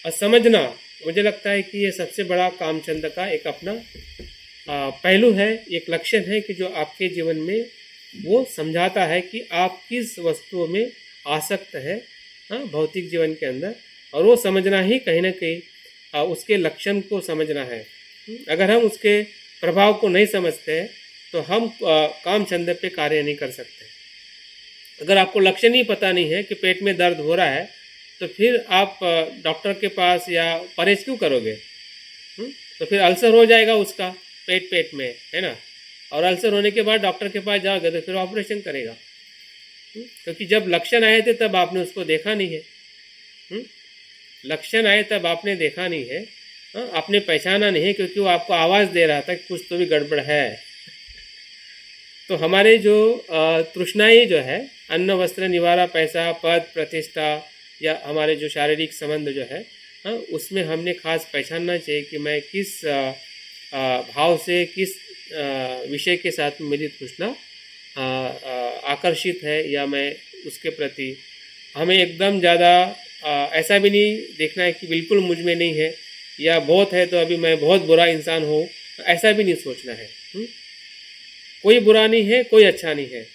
समझना, मुझे लगता है कि ये सबसे बड़ा काम छंद का एक अपना पहलू है, एक लक्षण है कि जो आपके जीवन में वो समझाता है कि आप किस वस्तुओं में आसक्त है, हाँ, भौतिक जीवन के अंदर, और वो समझना ही कहीं ना कहीं उसके लक्षण को समझना है। अगर हम उसके प्रभाव को नहीं समझते हैं तो हम काम छंद पे कार्य नहीं कर सकते। अगर आपको लक्षण ही पता नहीं है कि पेट में दर्द हो रहा है तो फिर आप डॉक्टर के पास या परहेज क्यों करोगे? तो फिर अल्सर हो जाएगा उसका पेट में, है ना, और अल्सर होने के बाद डॉक्टर के पास जाओगे तो फिर ऑपरेशन करेगा, क्योंकि जब लक्षण आए थे तब आपने उसको देखा नहीं है, लक्षण आए तब आपने देखा नहीं है, आपने पहचाना नहीं है, क्योंकि वो आपको आवाज़ दे रहा था कि कुछ तो भी गड़बड़ है। तो हमारे जो तृष्णाएँ जो है, अन्न वस्त्र निवारा पैसा पद प्रतिष्ठा या हमारे जो शारीरिक संबंध जो है, उसमें हमने खास पहचानना चाहिए कि मैं किस भाव से, किस विषय के साथ मेरी तृष्णा आकर्षित है, या मैं उसके प्रति, हमें एकदम ज़्यादा ऐसा भी नहीं देखना है कि बिल्कुल मुझ में नहीं है, या बहुत है तो अभी मैं बहुत बुरा इंसान हूँ, ऐसा भी नहीं सोचना है। कोई बुरा नहीं है, कोई अच्छा नहीं है,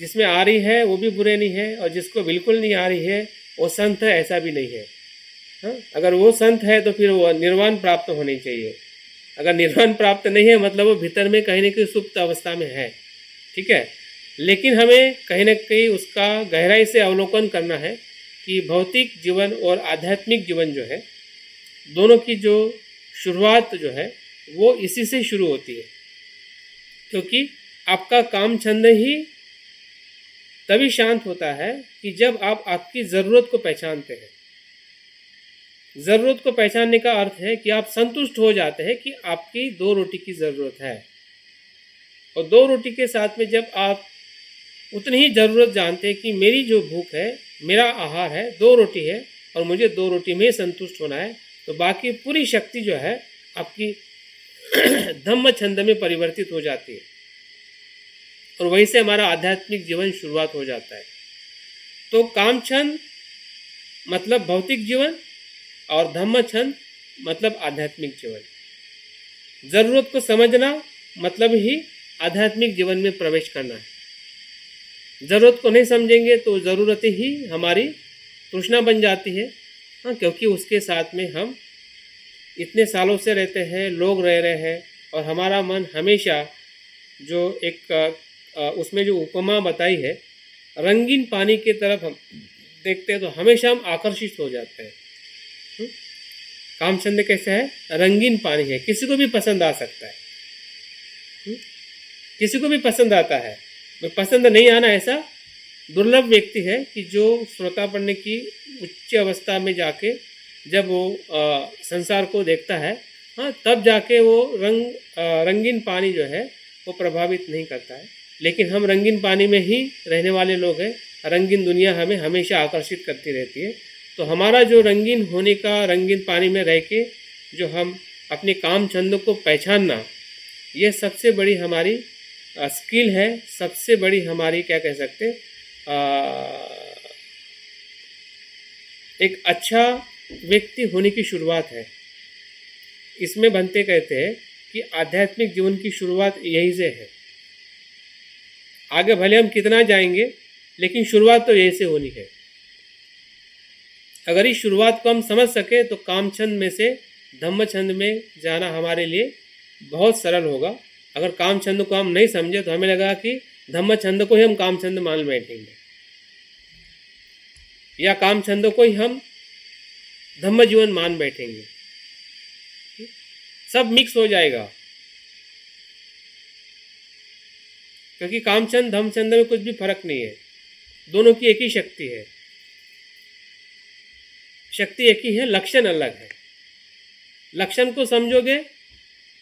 जिसमें आ रही है वो भी बुरे नहीं है, और जिसको बिल्कुल नहीं आ रही है वो संत है, ऐसा भी नहीं है। हाँ, अगर वो संत है तो फिर वो निर्वाण प्राप्त होनी चाहिए। अगर निर्वाण प्राप्त नहीं है मतलब वो भीतर में कहीं न कहीं सुप्त अवस्था में है, ठीक है। लेकिन हमें कहीं न कहीं उसका गहराई से अवलोकन करना है कि भौतिक जीवन और आध्यात्मिक जीवन जो है, दोनों की जो शुरुआत जो है वो इसी से शुरू होती है, क्योंकि आपका काम छंद ही तभी शांत होता है कि जब आप आपकी ज़रूरत को पहचानते हैं। ज़रूरत को पहचानने का अर्थ है कि आप संतुष्ट हो जाते हैं कि आपकी 2 रोटी की ज़रूरत है, और 2 रोटी के साथ में जब आप उतनी ही ज़रूरत जानते हैं कि मेरी जो भूख है, मेरा आहार है 2 रोटी है और मुझे 2 रोटी में संतुष्ट होना है, तो बाकी पूरी शक्ति जो है आपकी धम्म छंद में परिवर्तित हो जाती है, और वहीं से हमारा आध्यात्मिक जीवन शुरुआत हो जाता है। तो काम छंद मतलब भौतिक जीवन, और धम्म छंद मतलब आध्यात्मिक जीवन। ज़रूरत को समझना मतलब ही आध्यात्मिक जीवन में प्रवेश करना है। ज़रूरत को नहीं समझेंगे तो ज़रूरत ही हमारी तृष्णा बन जाती है, हाँ, क्योंकि उसके साथ में हम इतने सालों से रहते हैं, लोग रह रहे हैं, और हमारा मन हमेशा जो एक उसमें जो उपमा बताई है, रंगीन पानी की तरफ हम देखते हैं तो हमेशा हम आकर्षित हो जाते हैं। काम छंद कैसे है? रंगीन पानी है, किसी को भी पसंद आ सकता है, किसी को भी पसंद आता है। पसंद नहीं आना ऐसा दुर्लभ व्यक्ति है कि जो श्रोतापन्न की उच्च अवस्था में जाके जब वो संसार को देखता है, हाँ, तब जाके वो रंगीन पानी जो है वो प्रभावित नहीं करता है। लेकिन हम रंगीन पानी में ही रहने वाले लोग हैं, रंगीन दुनिया हमें हमेशा आकर्षित करती रहती है। तो हमारा जो रंगीन होने का, रंगीन पानी में रह के जो हम अपने काम छंद को पहचानना, ये सबसे बड़ी हमारी स्किल है, सबसे बड़ी हमारी क्या कह सकते हैं, एक अच्छा व्यक्ति होने की शुरुआत है। इसमें बनते कहते हैं कि आध्यात्मिक जीवन की शुरुआत यही से है। आगे भले हम कितना जाएंगे, लेकिन शुरुआत तो यही से होनी है। अगर इस शुरुआत को हम समझ सके तो कामछंद में से धम्मछंद में जाना हमारे लिए बहुत सरल होगा। अगर कामछंद को हम नहीं समझे तो हमें लगा कि धम्मछंद को ही हम कामछंद मान बैठेंगे, या कामछंद को ही हम धम्म जीवन मान बैठेंगे। सब मिक्स हो जाएगा, क्योंकि कामछंद धम्मछंद में कुछ भी फर्क नहीं है। दोनों की एक ही शक्ति है, शक्ति एक ही है, लक्षण अलग है। लक्षण को समझोगे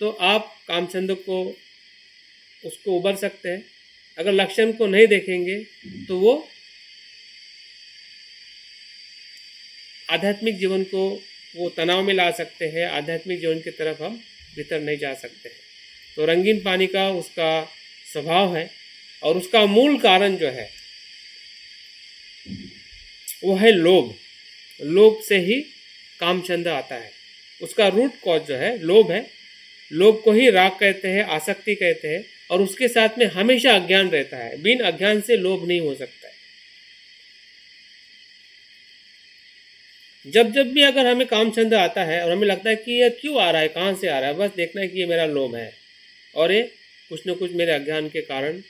तो आप कामछंद को उसको उबर सकते हैं। अगर लक्षण को नहीं देखेंगे तो वो आध्यात्मिक जीवन को वो तनाव में ला सकते हैं। आध्यात्मिक जीवन की तरफ हम भीतर नहीं जा सकते हैं। तो रंगीन पानी का उसका स्वभाव है, और उसका मूल कारण जो है वो है लोभ। लोभ से ही कामछंद आता है। उसका रूट कॉज जो है लोभ है। लोभ को ही राग कहते हैं, आसक्ति कहते हैं, और उसके साथ में हमेशा अज्ञान रहता है। बिन अज्ञान से लोभ नहीं हो सकता है। जब जब भी अगर हमें कामछंद आता है और हमें लगता है कि ये क्यों आ रहा है, कहाँ से आ रहा है, बस देखना है कि ये मेरा लोभ है और ये कुछ न कुछ मेरे अज्ञान के कारण,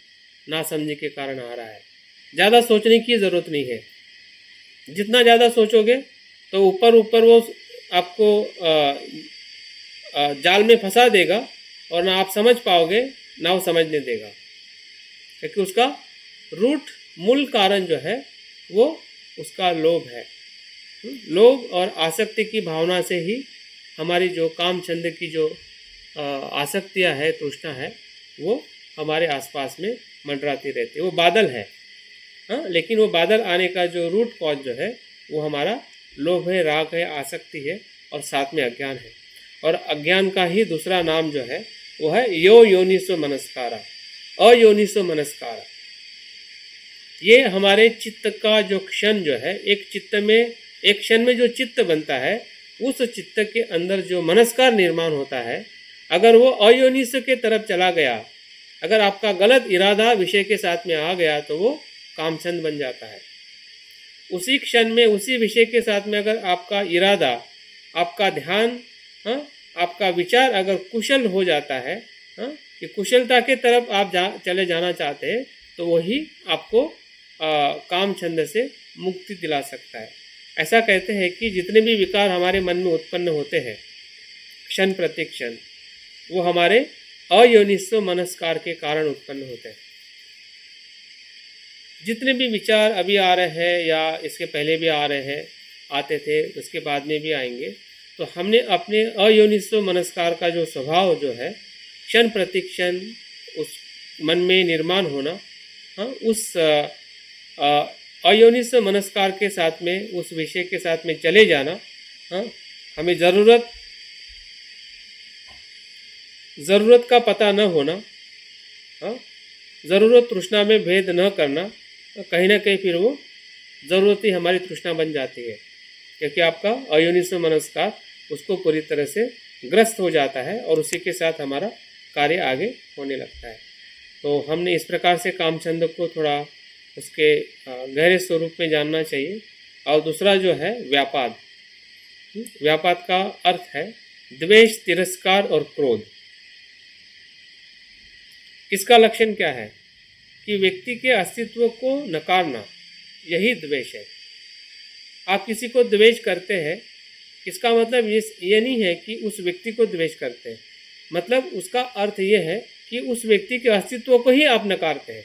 ना समझने के कारण आ रहा है। ज़्यादा सोचने की ज़रूरत नहीं है। जितना ज़्यादा सोचोगे तो ऊपर ऊपर वो आपको जाल में फंसा देगा, और ना आप समझ पाओगे ना वो समझने देगा, क्योंकि उसका रूट मूल कारण जो है वो उसका लोभ है। लोभ और आसक्ति की भावना से ही हमारी जो कामछंद की जो आसक्तियाँ है, तृष्णा है, वो हमारे आसपास में मंडराती रहती है। वो बादल है, हाँ, लेकिन वो बादल आने का जो रूट कॉज जो है वो हमारा लोभ है, राग है, आसक्ति है, और साथ में अज्ञान है। और अज्ञान का ही दूसरा नाम जो है वो है यो योनिसो मनस्कारा, अयोनिसो मनस्कारा। ये हमारे चित्त का जो क्षण जो है, एक क्षण में जो चित्त बनता है, उस चित्त के अंदर जो मनस्कार निर्माण होता है, अगर वो अयोनिस के तरफ चला गया, अगर आपका गलत इरादा विषय के साथ में आ गया तो वो कामछंद बन जाता है। उसी क्षण में, उसी विषय के साथ में अगर आपका इरादा, आपका ध्यान, आपका विचार अगर कुशल हो जाता है, कि कुशलता के तरफ आप चले जाना चाहते हैं, तो वही आपको कामछंद से मुक्ति दिला सकता है। ऐसा कहते हैं कि जितने भी विकार हमारे मन में उत्पन्न होते हैं क्षण प्रति क्षण, वो हमारे अयोनिसो मनस्कार के कारण उत्पन्न होते हैं। जितने भी विचार अभी आ रहे हैं या इसके पहले भी आ रहे हैं, आते थे, उसके बाद में भी आएंगे, तो हमने अपने अयोनिसो मनस्कार का जो स्वभाव जो है क्षण प्रति क्षण उस मन में निर्माण होना, उस अयोनिसो मनस्कार के साथ में, उस विषय के साथ में चले जाना, हमें ज़रूरत का पता न होना, ज़रूरत तृष्णा में भेद न करना, कहीं ना कहीं फिर वो ज़रूरत ही हमारी तृष्णा बन जाती है, क्योंकि आपका अयोनिसो मनस्कार उसको पूरी तरह से ग्रस्त हो जाता है और उसी के साथ हमारा कार्य आगे होने लगता है। तो हमने इस प्रकार से कामछंद को थोड़ा उसके गहरे स्वरूप में जानना चाहिए। और दूसरा जो है व्यापाद। व्यापाद का अर्थ है द्वेष, तिरस्कार और क्रोध। इसका लक्षण क्या है कि व्यक्ति के अस्तित्व को नकारना, यही द्वेष है। आप किसी को द्वेष करते हैं, इसका मतलब ये नहीं है कि उस व्यक्ति को द्वेष करते हैं, मतलब उसका अर्थ ये है कि उस व्यक्ति के अस्तित्व को ही आप नकारते हैं।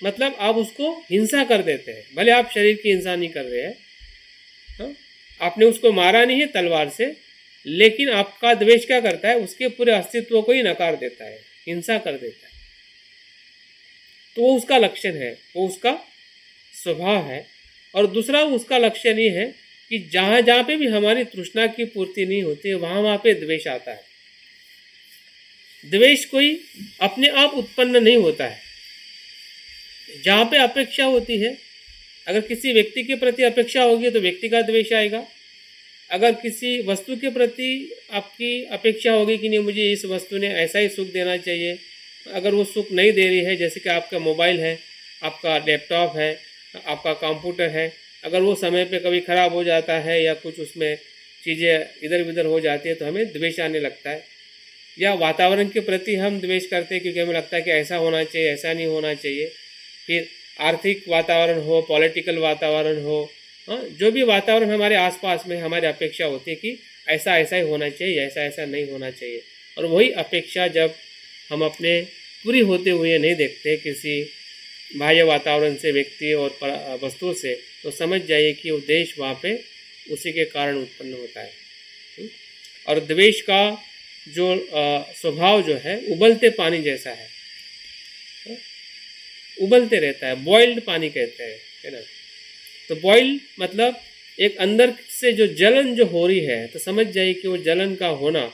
मतलब आप उसको हिंसा कर देते हैं। भले आप शरीर की हिंसा नहीं कर रहे हैं, आपने उसको मारा नहीं है तलवार से, लेकिन आपका द्वेष क्या करता है, उसके पूरे अस्तित्व को ही नकार देता है, हिंसा कर देता है। तो वो उसका लक्षण है, वो उसका स्वभाव है। और दूसरा उसका लक्षण ये है कि जहाँ जहाँ पे भी हमारी तृष्णा की पूर्ति नहीं होती है, वहाँ पे द्वेष आता है। द्वेष कोई अपने आप उत्पन्न नहीं होता है। जहाँ पे अपेक्षा होती है, अगर किसी व्यक्ति के प्रति अपेक्षा होगी तो व्यक्ति का द्वेष आएगा। अगर किसी वस्तु के प्रति आपकी अपेक्षा होगी कि नहीं, मुझे इस वस्तु ने ऐसा ही सुख देना चाहिए, अगर वो सुख नहीं दे रही है, जैसे कि आपका मोबाइल है, आपका लैपटॉप है, आपका कंप्यूटर है, अगर वो समय पे कभी ख़राब हो जाता है या कुछ उसमें चीज़ें इधर उधर हो जाती है तो हमें द्वेष आने लगता है। या वातावरण के प्रति हम द्वेष करते हैं क्योंकि हमें लगता है कि ऐसा होना चाहिए, ऐसा नहीं होना चाहिए। फिर आर्थिक वातावरण हो, पॉलिटिकल वातावरण हो, जो भी वातावरण हमारे आसपास में, हमारी अपेक्षा होती है कि ऐसा ऐसा ही होना चाहिए, ऐसा ऐसा नहीं होना चाहिए। और वही अपेक्षा जब हम अपने पूरी होते हुए नहीं देखते किसी बाह्य वातावरण से, व्यक्ति और वस्तु से, तो समझ जाइए कि वो द्वेष वहाँ पे उसी के कारण उत्पन्न होता है। और द्वेष का जो स्वभाव जो है उबलते पानी जैसा है, उबलते रहता है, बॉइल्ड पानी कहते हैं, है ना। तो बॉइल्ड मतलब एक अंदर से जो जलन जो हो रही है, तो समझ जाइए कि वो जलन का होना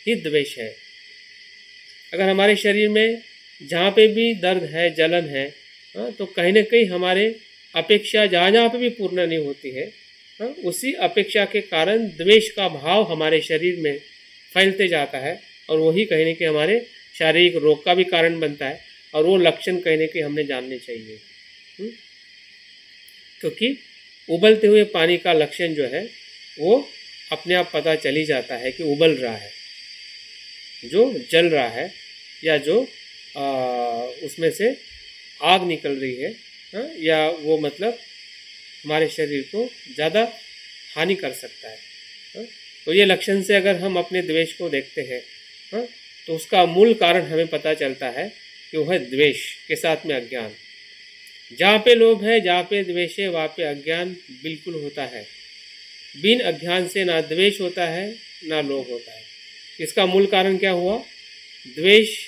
ही द्वेष है। अगर हमारे शरीर में जहाँ पे भी दर्द है, जलन है, तो कहीं ना कहीं हमारे अपेक्षा जहाँ जहाँ पे भी पूर्ण नहीं होती है, उसी अपेक्षा के कारण द्वेष का भाव हमारे शरीर में फैलते जाता है और वही कहीं ना कहीं हमारे शारीरिक रोग का भी कारण बनता है। और वो लक्षण कहीं ना कहीं हमने जानने चाहिए, क्योंकि उबलते हुए पानी का लक्षण जो है वो अपने आप पता चल ही जाता है कि उबल रहा है, जो जल रहा है या जो उसमें से आग निकल रही है, या वो मतलब हमारे शरीर को ज़्यादा हानि कर सकता है। तो ये लक्षण से अगर हम अपने द्वेष को देखते हैं, तो उसका मूल कारण हमें पता चलता है कि वह है द्वेष के साथ में अज्ञान। जहाँ पे लोभ है, जहाँ पे द्वेष है, वहाँ पे अज्ञान बिल्कुल होता है। बिन अज्ञान से ना द्वेष होता है ना लोभ होता है। इसका मूल कारण क्या हुआ? द्वेष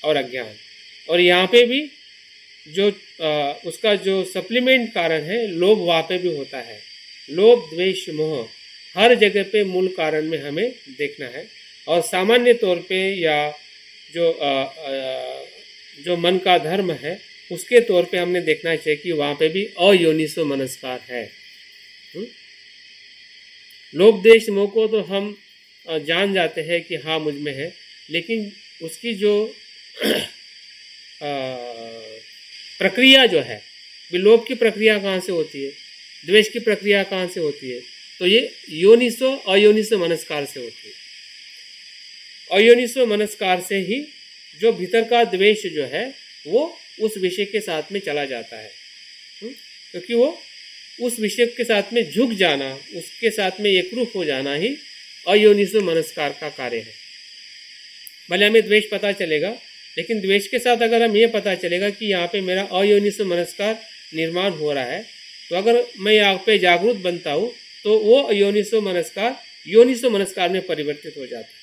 और अज्ञान। और यहाँ पे भी जो उसका जो सप्लीमेंट कारण है लोभ, वहाँ पे भी होता है। लोभ, द्वेष, मोह हर जगह पे मूल कारण में हमें देखना है। और सामान्य तौर पे या जो मन का धर्म है उसके तौर पे हमने देखना चाहिए कि वहाँ पे भी अयोनिसो मनस्कार है। लोभ, द्वेष, मोह को तो हम जान जाते हैं कि हाँ मुझ में है, लेकिन उसकी जो प्रक्रिया जो है, लोभ की प्रक्रिया कहाँ से होती है, द्वेष की प्रक्रिया कहाँ से होती है, तो ये योनिसो अयोनिसो मनस्कार से होती है। अयोनिसो मनस्कार से ही जो भीतर का द्वेष जो है वो उस विषय के साथ में चला जाता है, क्योंकि वो उस विषय के साथ में झुक जाना, उसके साथ में एकरूप हो जाना ही अयोनिसो मनस्कार का कार्य है। भले हमें द्वेष पता चलेगा, लेकिन द्वेष के साथ अगर हम ये पता चलेगा कि यहाँ पे मेरा अयोनिसो मनस्कार निर्माण हो रहा है, तो अगर मैं यहाँ पे जागरूक बनता हूँ तो वो अयोनिसो मनस्कार योनिसो मनस्कार में परिवर्तित हो जाता है।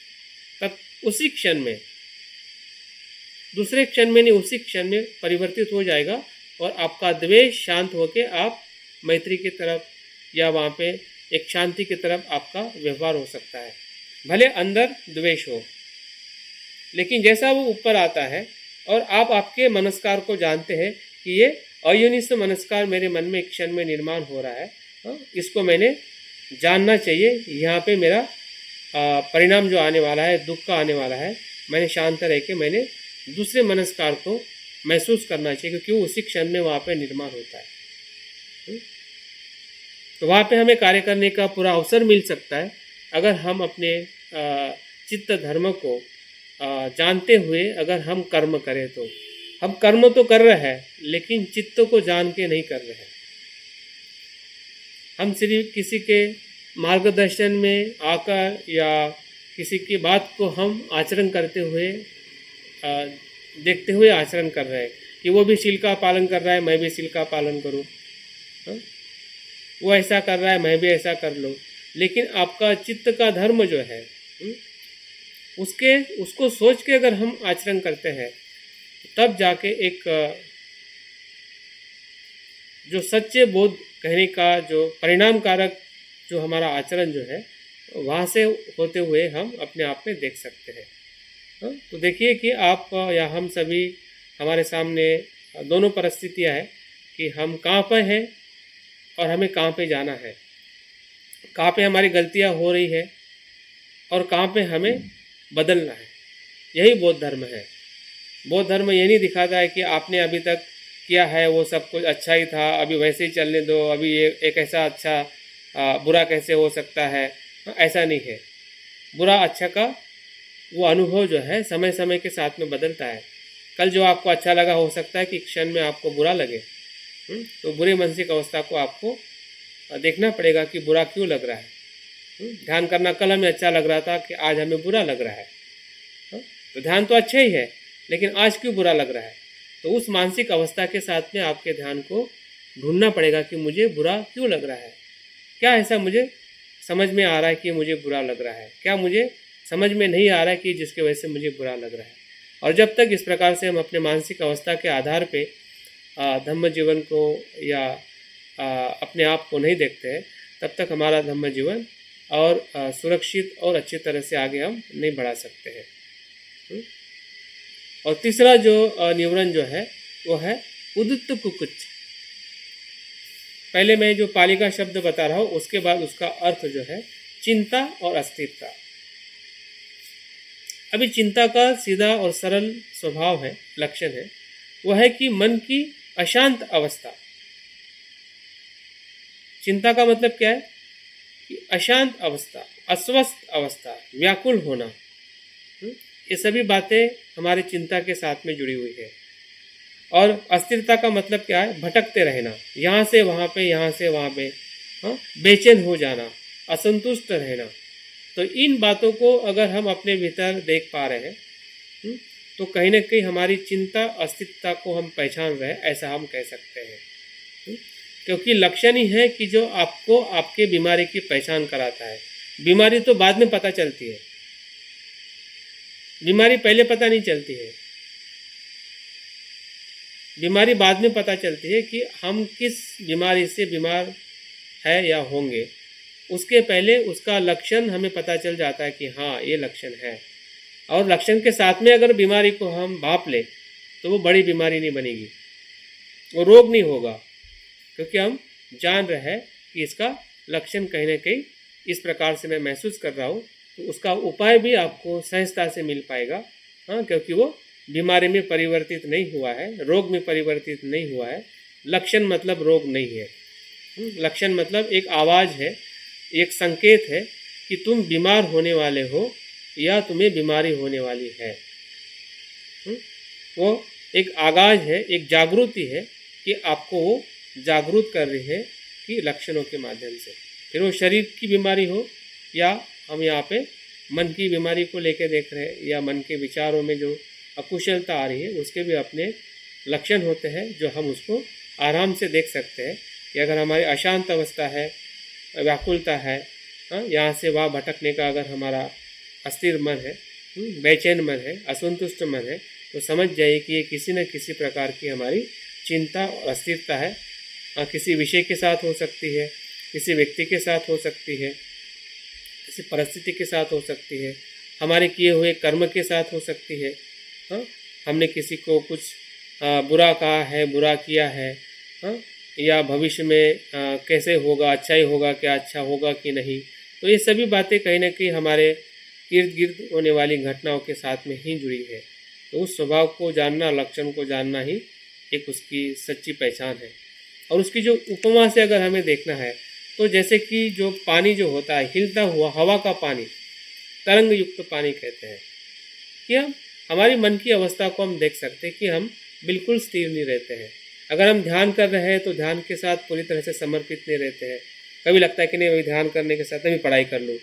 तब उसी क्षण में, दूसरे क्षण में नहीं, उसी क्षण में परिवर्तित हो जाएगा और आपका द्वेष शांत होकर आप मैत्री की तरफ या वहाँ पे एक शांति की तरफ आपका व्यवहार हो सकता है। भले अंदर द्वेष हो, लेकिन जैसा वो ऊपर आता है और आप आपके मनस्कार को जानते हैं कि ये अयोनिसो मनस्कार मेरे मन में एक क्षण में निर्माण हो रहा है, इसको मैंने जानना चाहिए, यहाँ पे मेरा परिणाम जो आने वाला है, दुख का आने वाला है, मैंने शांत रह के मैंने दूसरे मनस्कार को महसूस करना चाहिए, क्योंकि वो उसी क्षण में वहाँ पे निर्माण होता है। तो वहाँ पे हमें कार्य करने का पूरा अवसर मिल सकता है अगर हम अपने चित्त धर्म को जानते हुए अगर हम कर्म करें। तो हम कर्म तो कर रहे हैं, लेकिन चित्त को जान के नहीं कर रहे हैं। हम सिर्फ किसी के मार्गदर्शन में आकर या किसी की बात को हम आचरण करते हुए देखते हुए आचरण कर रहे हैं कि वो भी शील का पालन कर रहा है, मैं भी शील का पालन करूं, वो ऐसा कर रहा है, मैं भी ऐसा कर लूं। लेकिन आपका चित्त का धर्म जो है उसको सोच के अगर हम आचरण करते हैं, तब जाके एक जो सच्चे बोध कहने का जो परिणाम कारक जो हमारा आचरण जो है, वहाँ से होते हुए हम अपने आप में देख सकते हैं। तो देखिए कि आप या हम सभी, हमारे सामने दोनों परिस्थितियाँ हैं कि हम कहाँ पर हैं और हमें कहाँ पे जाना है, कहाँ पे हमारी गलतियाँ हो रही है और कहाँ पे हमें बदलना है। यही बौद्ध धर्म है। बौद्ध धर्म ये नहीं दिखाता है कि आपने अभी तक किया है वो सब कुछ अच्छा ही था, अभी वैसे ही चलने दो, अभी ये एक ऐसा अच्छा बुरा कैसे हो सकता है। ऐसा नहीं है। बुरा अच्छा का वो अनुभव जो है समय समय के साथ में बदलता है। कल जो आपको अच्छा लगा हो सकता है कि क्षण में आपको बुरा लगे। तो बुरे मानसिक अवस्था को आपको देखना पड़ेगा कि बुरा क्यों लग रहा है। ध्यान करना कल हमें अच्छा लग रहा था कि आज हमें बुरा लग रहा है। तो ध्यान तो अच्छा ही है, लेकिन आज क्यों बुरा लग रहा है। तो उस मानसिक अवस्था के साथ में आपके ध्यान को ढूंढना पड़ेगा कि मुझे बुरा क्यों लग रहा है, क्या ऐसा मुझे समझ में आ रहा है कि मुझे बुरा लग रहा है, क्या मुझे समझ में नहीं आ रहा है कि जिसकी वजह से मुझे बुरा लग रहा है। और जब तक इस प्रकार से हम अपने मानसिक अवस्था के आधार पे धम्म जीवन को या अपने आप को नहीं देखते हैं, तब तक हमारा धम्म जीवन और सुरक्षित और अच्छी तरह से आगे हम नहीं बढ़ा सकते हैं। और तीसरा जो निवरण जो है वो है उदित कुकुच। पहले मैं जो पाली का शब्द बता रहा हूँ उसके बाद उसका अर्थ जो है चिंता और अस्थिरता। अभी चिंता का सीधा और सरल स्वभाव है, लक्षण है, वह है कि मन की अशांत अवस्था। चिंता का मतलब क्या है कि अशांत अवस्था, अस्वस्थ अवस्था, व्याकुल होना। ये सभी बातें हमारी चिंता के साथ में जुड़ी हुई है। और अस्थिरता का मतलब क्या है, भटकते रहना, यहाँ से वहाँ पे, यहाँ से वहाँ पे, बेचैन हो जाना, असंतुष्ट रहना। तो इन बातों को अगर हम अपने भीतर देख पा रहे हैं तो कहीं ना कहीं हमारी चिंता अस्थिरता को हम पहचान रहे हैं, ऐसा हम कह सकते हैं। क्योंकि लक्षण ही है कि जो आपको आपके बीमारी की पहचान कराता है। बीमारी तो बाद में पता चलती है, बीमारी पहले पता नहीं चलती है। बीमारी बाद में पता चलती है कि हम किस बीमारी से बीमार है या होंगे। उसके पहले उसका लक्षण हमें पता चल जाता है कि हाँ ये लक्षण है। और लक्षण के साथ में अगर बीमारी को हम भाप ले तो वो बड़ी बीमारी नहीं बनेगी, वो रोग नहीं होगा, क्योंकि हम जान रहे हैं कि इसका लक्षण कहीं ना कहीं इस प्रकार से मैं महसूस कर रहा हूँ। तो उसका उपाय भी आपको सहजता से मिल पाएगा। क्योंकि वो बीमारी में परिवर्तित नहीं हुआ है, रोग में परिवर्तित नहीं हुआ है। लक्षण मतलब रोग नहीं है। लक्षण मतलब एक आवाज़ है, एक संकेत है कि तुम बीमार होने वाले हो या तुम्हें बीमारी होने वाली है। वो एक आगाज है, एक जागृति है कि आपको वो जागरूक कर रही है कि लक्षणों के माध्यम से। फिर वो शरीर की बीमारी हो या हम यहाँ पे मन की बीमारी को लेकर देख रहे हैं, या मन के विचारों में जो अकुशलता आ रही है उसके भी अपने लक्षण होते हैं, जो हम उसको आराम से देख सकते हैं कि अगर हमारी अशांत अवस्था है, व्याकुलता है, यहाँ से वहाँ भटकने का अगर हमारा अस्थिर मन है, बेचैन मन है, असंतुष्ट मन है, तो समझ जाइए कि ये किसी न किसी प्रकार की हमारी चिंता और अस्थिरता है। किसी विषय के साथ हो सकती है, किसी व्यक्ति के साथ हो सकती है, किसी परिस्थिति के साथ हो सकती है, हमारे किए हुए कर्म के साथ हो सकती है। हमने किसी को कुछ बुरा कहा है, बुरा किया है, या भविष्य में कैसे होगा, अच्छा ही होगा क्या, अच्छा होगा कि नहीं। तो ये सभी बातें कहीं ना कहीं हमारे इर्द गिर्द होने वाली घटनाओं के साथ में ही जुड़ी है। तो उस स्वभाव को जानना, लक्षण को जानना ही एक उसकी सच्ची पहचान है। और उसकी जो उपमा से अगर हमें देखना है तो जैसे कि जो पानी जो होता है, हिलता हुआ हवा का पानी, तरंग युक्त पानी कहते हैं, कि हम हमारी मन की अवस्था को हम देख सकते हैं कि हम बिल्कुल स्थिर नहीं रहते हैं। अगर हम ध्यान कर रहे हैं तो ध्यान के साथ पूरी तरह से समर्पित नहीं रहते हैं। कभी लगता है कि नहीं, अभी ध्यान करने के साथ अभी पढ़ाई कर लूँ,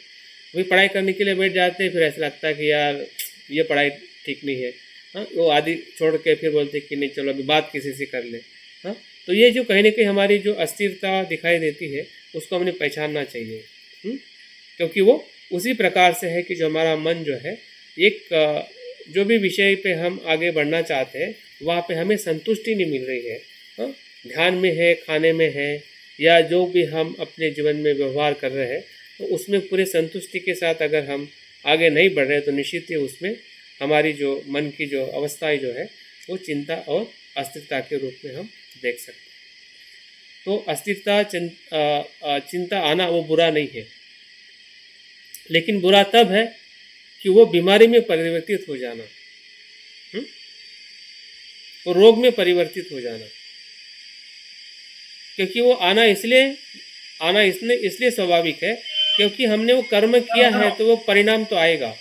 अभी पढ़ाई करने के लिए बैठ जाते हैं, फिर ऐसा लगता है कि यार ये पढ़ाई ठीक नहीं है। वो आदि छोड़ के फिर बोलते कि नहीं चलो अभी बात किसी से कर ले। तो ये जो कहीं ना कहीं हमारी जो अस्थिरता दिखाई देती है उसको हमने पहचानना चाहिए। क्योंकि वो उसी प्रकार से है कि जो हमारा मन जो है, एक जो भी विषय पे हम आगे बढ़ना चाहते हैं वहाँ पे हमें संतुष्टि नहीं मिल रही है। ध्यान में है, खाने में है, या जो भी हम अपने जीवन में व्यवहार कर रहे हैं तो उसमें पूरे संतुष्टि के साथ अगर हम आगे नहीं बढ़ रहे तो निश्चित ही उसमें हमारी जो मन की जो अवस्थाएं जो है वो चिंता और अस्थिरता के रूप में हम देख सकते हैं। तो अस्थिरता चिंता आना वो बुरा नहीं है, लेकिन बुरा तब है कि वो बीमारी में परिवर्तित हो जाना, वो रोग में परिवर्तित हो जाना। क्योंकि वो आना इसलिए स्वाभाविक है क्योंकि हमने वो कर्म किया है तो वो परिणाम तो आएगा।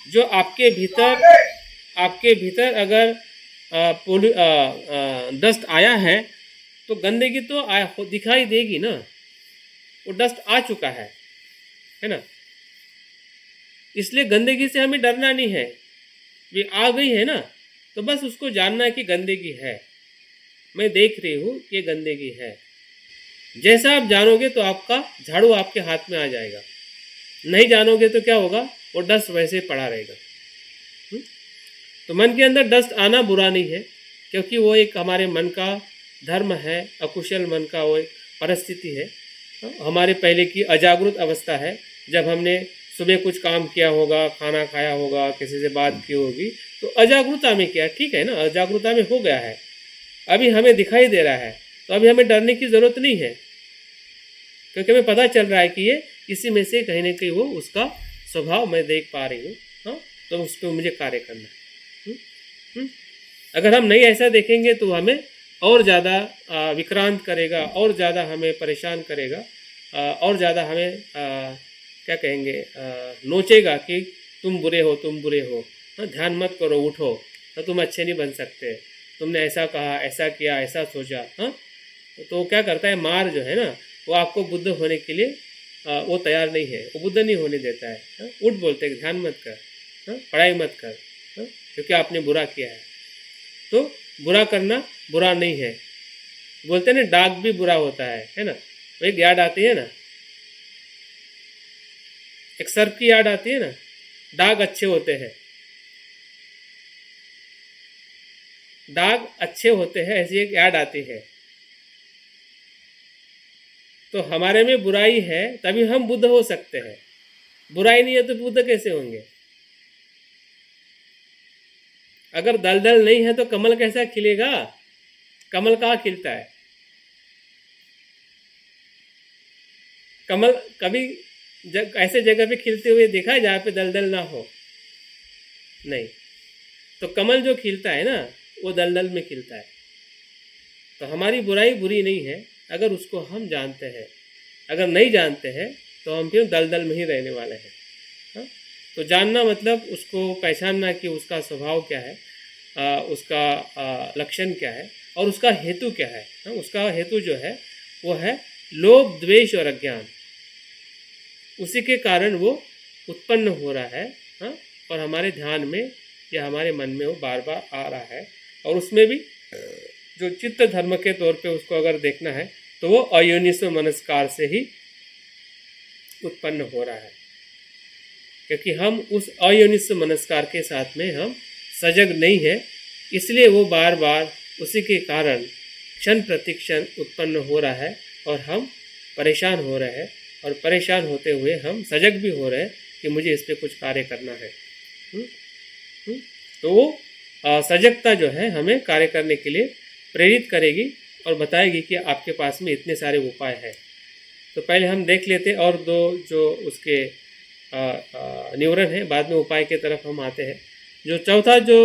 जो आपके भीतर अगर डस्ट आया है तो गंदगी तो दिखाई देगी ना, वो डस्ट आ चुका है ना। इसलिए गंदगी से हमें डरना नहीं है, ये आ गई है ना, तो बस उसको जानना है कि गंदगी है, मैं देख रही हूँ कि ये गंदगी है। जैसा आप जानोगे तो आपका झाड़ू आपके हाथ में आ जाएगा, नहीं जानोगे तो क्या होगा, वो डस्ट वैसे पड़ा रहेगा। तो मन के अंदर डस्ट आना बुरा नहीं है, क्योंकि वो एक हमारे मन का धर्म है, अकुशल मन का वो एक परिस्थिति है, हमारे पहले की अजागरूक अवस्था है। जब हमने सुबह कुछ काम किया होगा, खाना खाया होगा, किसी से बात की होगी, तो अजागरूकता में किया, ठीक है ना, अजागरूकता में हो गया है, अभी हमें दिखाई दे रहा है, तो अभी हमें डरने की ज़रूरत नहीं है, क्योंकि हमें पता चल रहा है कि ये इसी में से कहीं ना कहीं वो उसका स्वभाव मैं देख पा रही हूँ। हाँ, तो उस पर मुझे कार्य करना है। अगर हम नहीं ऐसा देखेंगे तो हमें और ज़्यादा विक्रांत करेगा, और ज़्यादा हमें परेशान करेगा, और ज़्यादा हमें क्या कहेंगे, नोचेगा कि तुम बुरे हो, तुम बुरे हो, ध्यान मत करो, उठो, तुम अच्छे नहीं बन सकते, तुमने ऐसा कहा, ऐसा किया, ऐसा सोचा। हाँ, तो क्या करता है, मार जो है ना, वो आपको बुद्ध होने के लिए वो तैयार नहीं है, वो बुद्ध नहीं होने देता है। उठ बोलते हैं, ध्यान मत कर, पढ़ाई मत कर, क्योंकि आपने बुरा किया है। तो बुरा करना बुरा नहीं है, बोलते हैं ना, डाक भी बुरा होता है ना। वो एक याद आती है ना, एक सर्प की याद आती है ना, दाग अच्छे होते हैं, दाग अच्छे होते हैं, ऐसी एक याद आती है। तो हमारे में बुराई है तभी हम बुद्ध हो सकते हैं, बुराई नहीं है तो बुद्ध कैसे होंगे। अगर दलदल नहीं है तो कमल कैसा खिलेगा, कमल कहाँ खिलता है। कमल कभी ऐसे जगह पे खिलते हुए देखा है जहाँ पे दलदल ना हो, नहीं। तो कमल जो खिलता है ना, वो दलदल में खिलता है। तो हमारी बुराई बुरी नहीं है अगर उसको हम जानते हैं, अगर नहीं जानते हैं तो हम फिर दलदल में ही रहने वाले हैं। हाँ? तो जानना मतलब उसको पहचानना कि उसका स्वभाव क्या है, उसका लक्षण क्या है और उसका हेतु क्या है। हाँ? उसका हेतु जो है वो है लोभ, द्वेष और अज्ञान, उसी के कारण वो उत्पन्न हो रहा है। हाँ? और हमारे ध्यान में या हमारे मन में वो बार बार आ रहा है, और उसमें भी जो चित्त धर्म के तौर पे उसको अगर देखना है तो वो अयोनिसो मनस्कार से ही उत्पन्न हो रहा है, क्योंकि हम उस अयोनिसो मनस्कार के साथ में हम सजग नहीं है, इसलिए वो बार बार उसी के कारण क्षण प्रतिक्षण उत्पन्न हो रहा है और हम परेशान हो रहे हैं, और परेशान होते हुए हम सजग भी हो रहे हैं कि मुझे इस पर कुछ कार्य करना है। तो वो सजगता जो है हमें कार्य करने के लिए प्रेरित करेगी और बताएगी कि आपके पास में इतने सारे उपाय हैं। तो पहले हम देख लेते और दो जो उसके न्यूरन है, बाद में उपाय की तरफ हम आते हैं। जो चौथा जो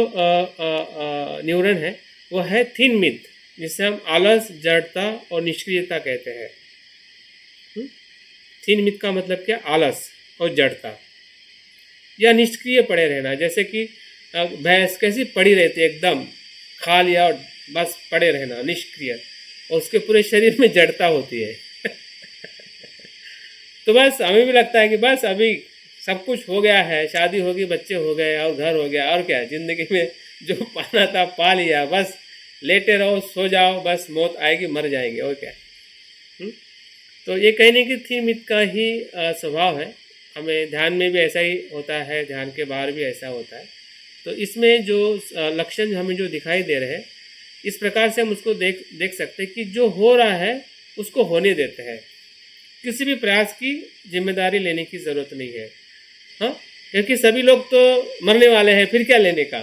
न्यूरन है वो है थिन मिथ, जिसे हम आलस, जड़ता और निष्क्रियता कहते हैं। थिन मिथ का मतलब क्या, आलस और जड़ता या निष्क्रिय पड़े रहना। जैसे कि भैंस कैसी पड़ी रहती है, एकदम खा लिया और बस पड़े रहना, निष्क्रिय, और उसके पूरे शरीर में जड़ता होती है। तो बस हमें भी लगता है कि बस अभी सब कुछ हो गया है, शादी होगी, बच्चे हो गए और घर हो गया, और क्या जिंदगी में जो पाना था पा लिया, बस लेटे रहो, सो जाओ, बस मौत आएगी, मर जाएंगे, और क्या। तो ये कहने की थी मिथ का ही स्वभाव है। हमें ध्यान में भी ऐसा ही होता है, ध्यान के बाहर भी ऐसा होता है। तो इसमें जो लक्षण हमें जो दिखाई दे रहे हैं, इस प्रकार से हम उसको देख सकते हैं कि जो हो रहा है उसको होने देते हैं, किसी भी प्रयास की जिम्मेदारी लेने की ज़रूरत नहीं है। हाँ, क्योंकि सभी लोग तो मरने वाले हैं, फिर क्या लेने का।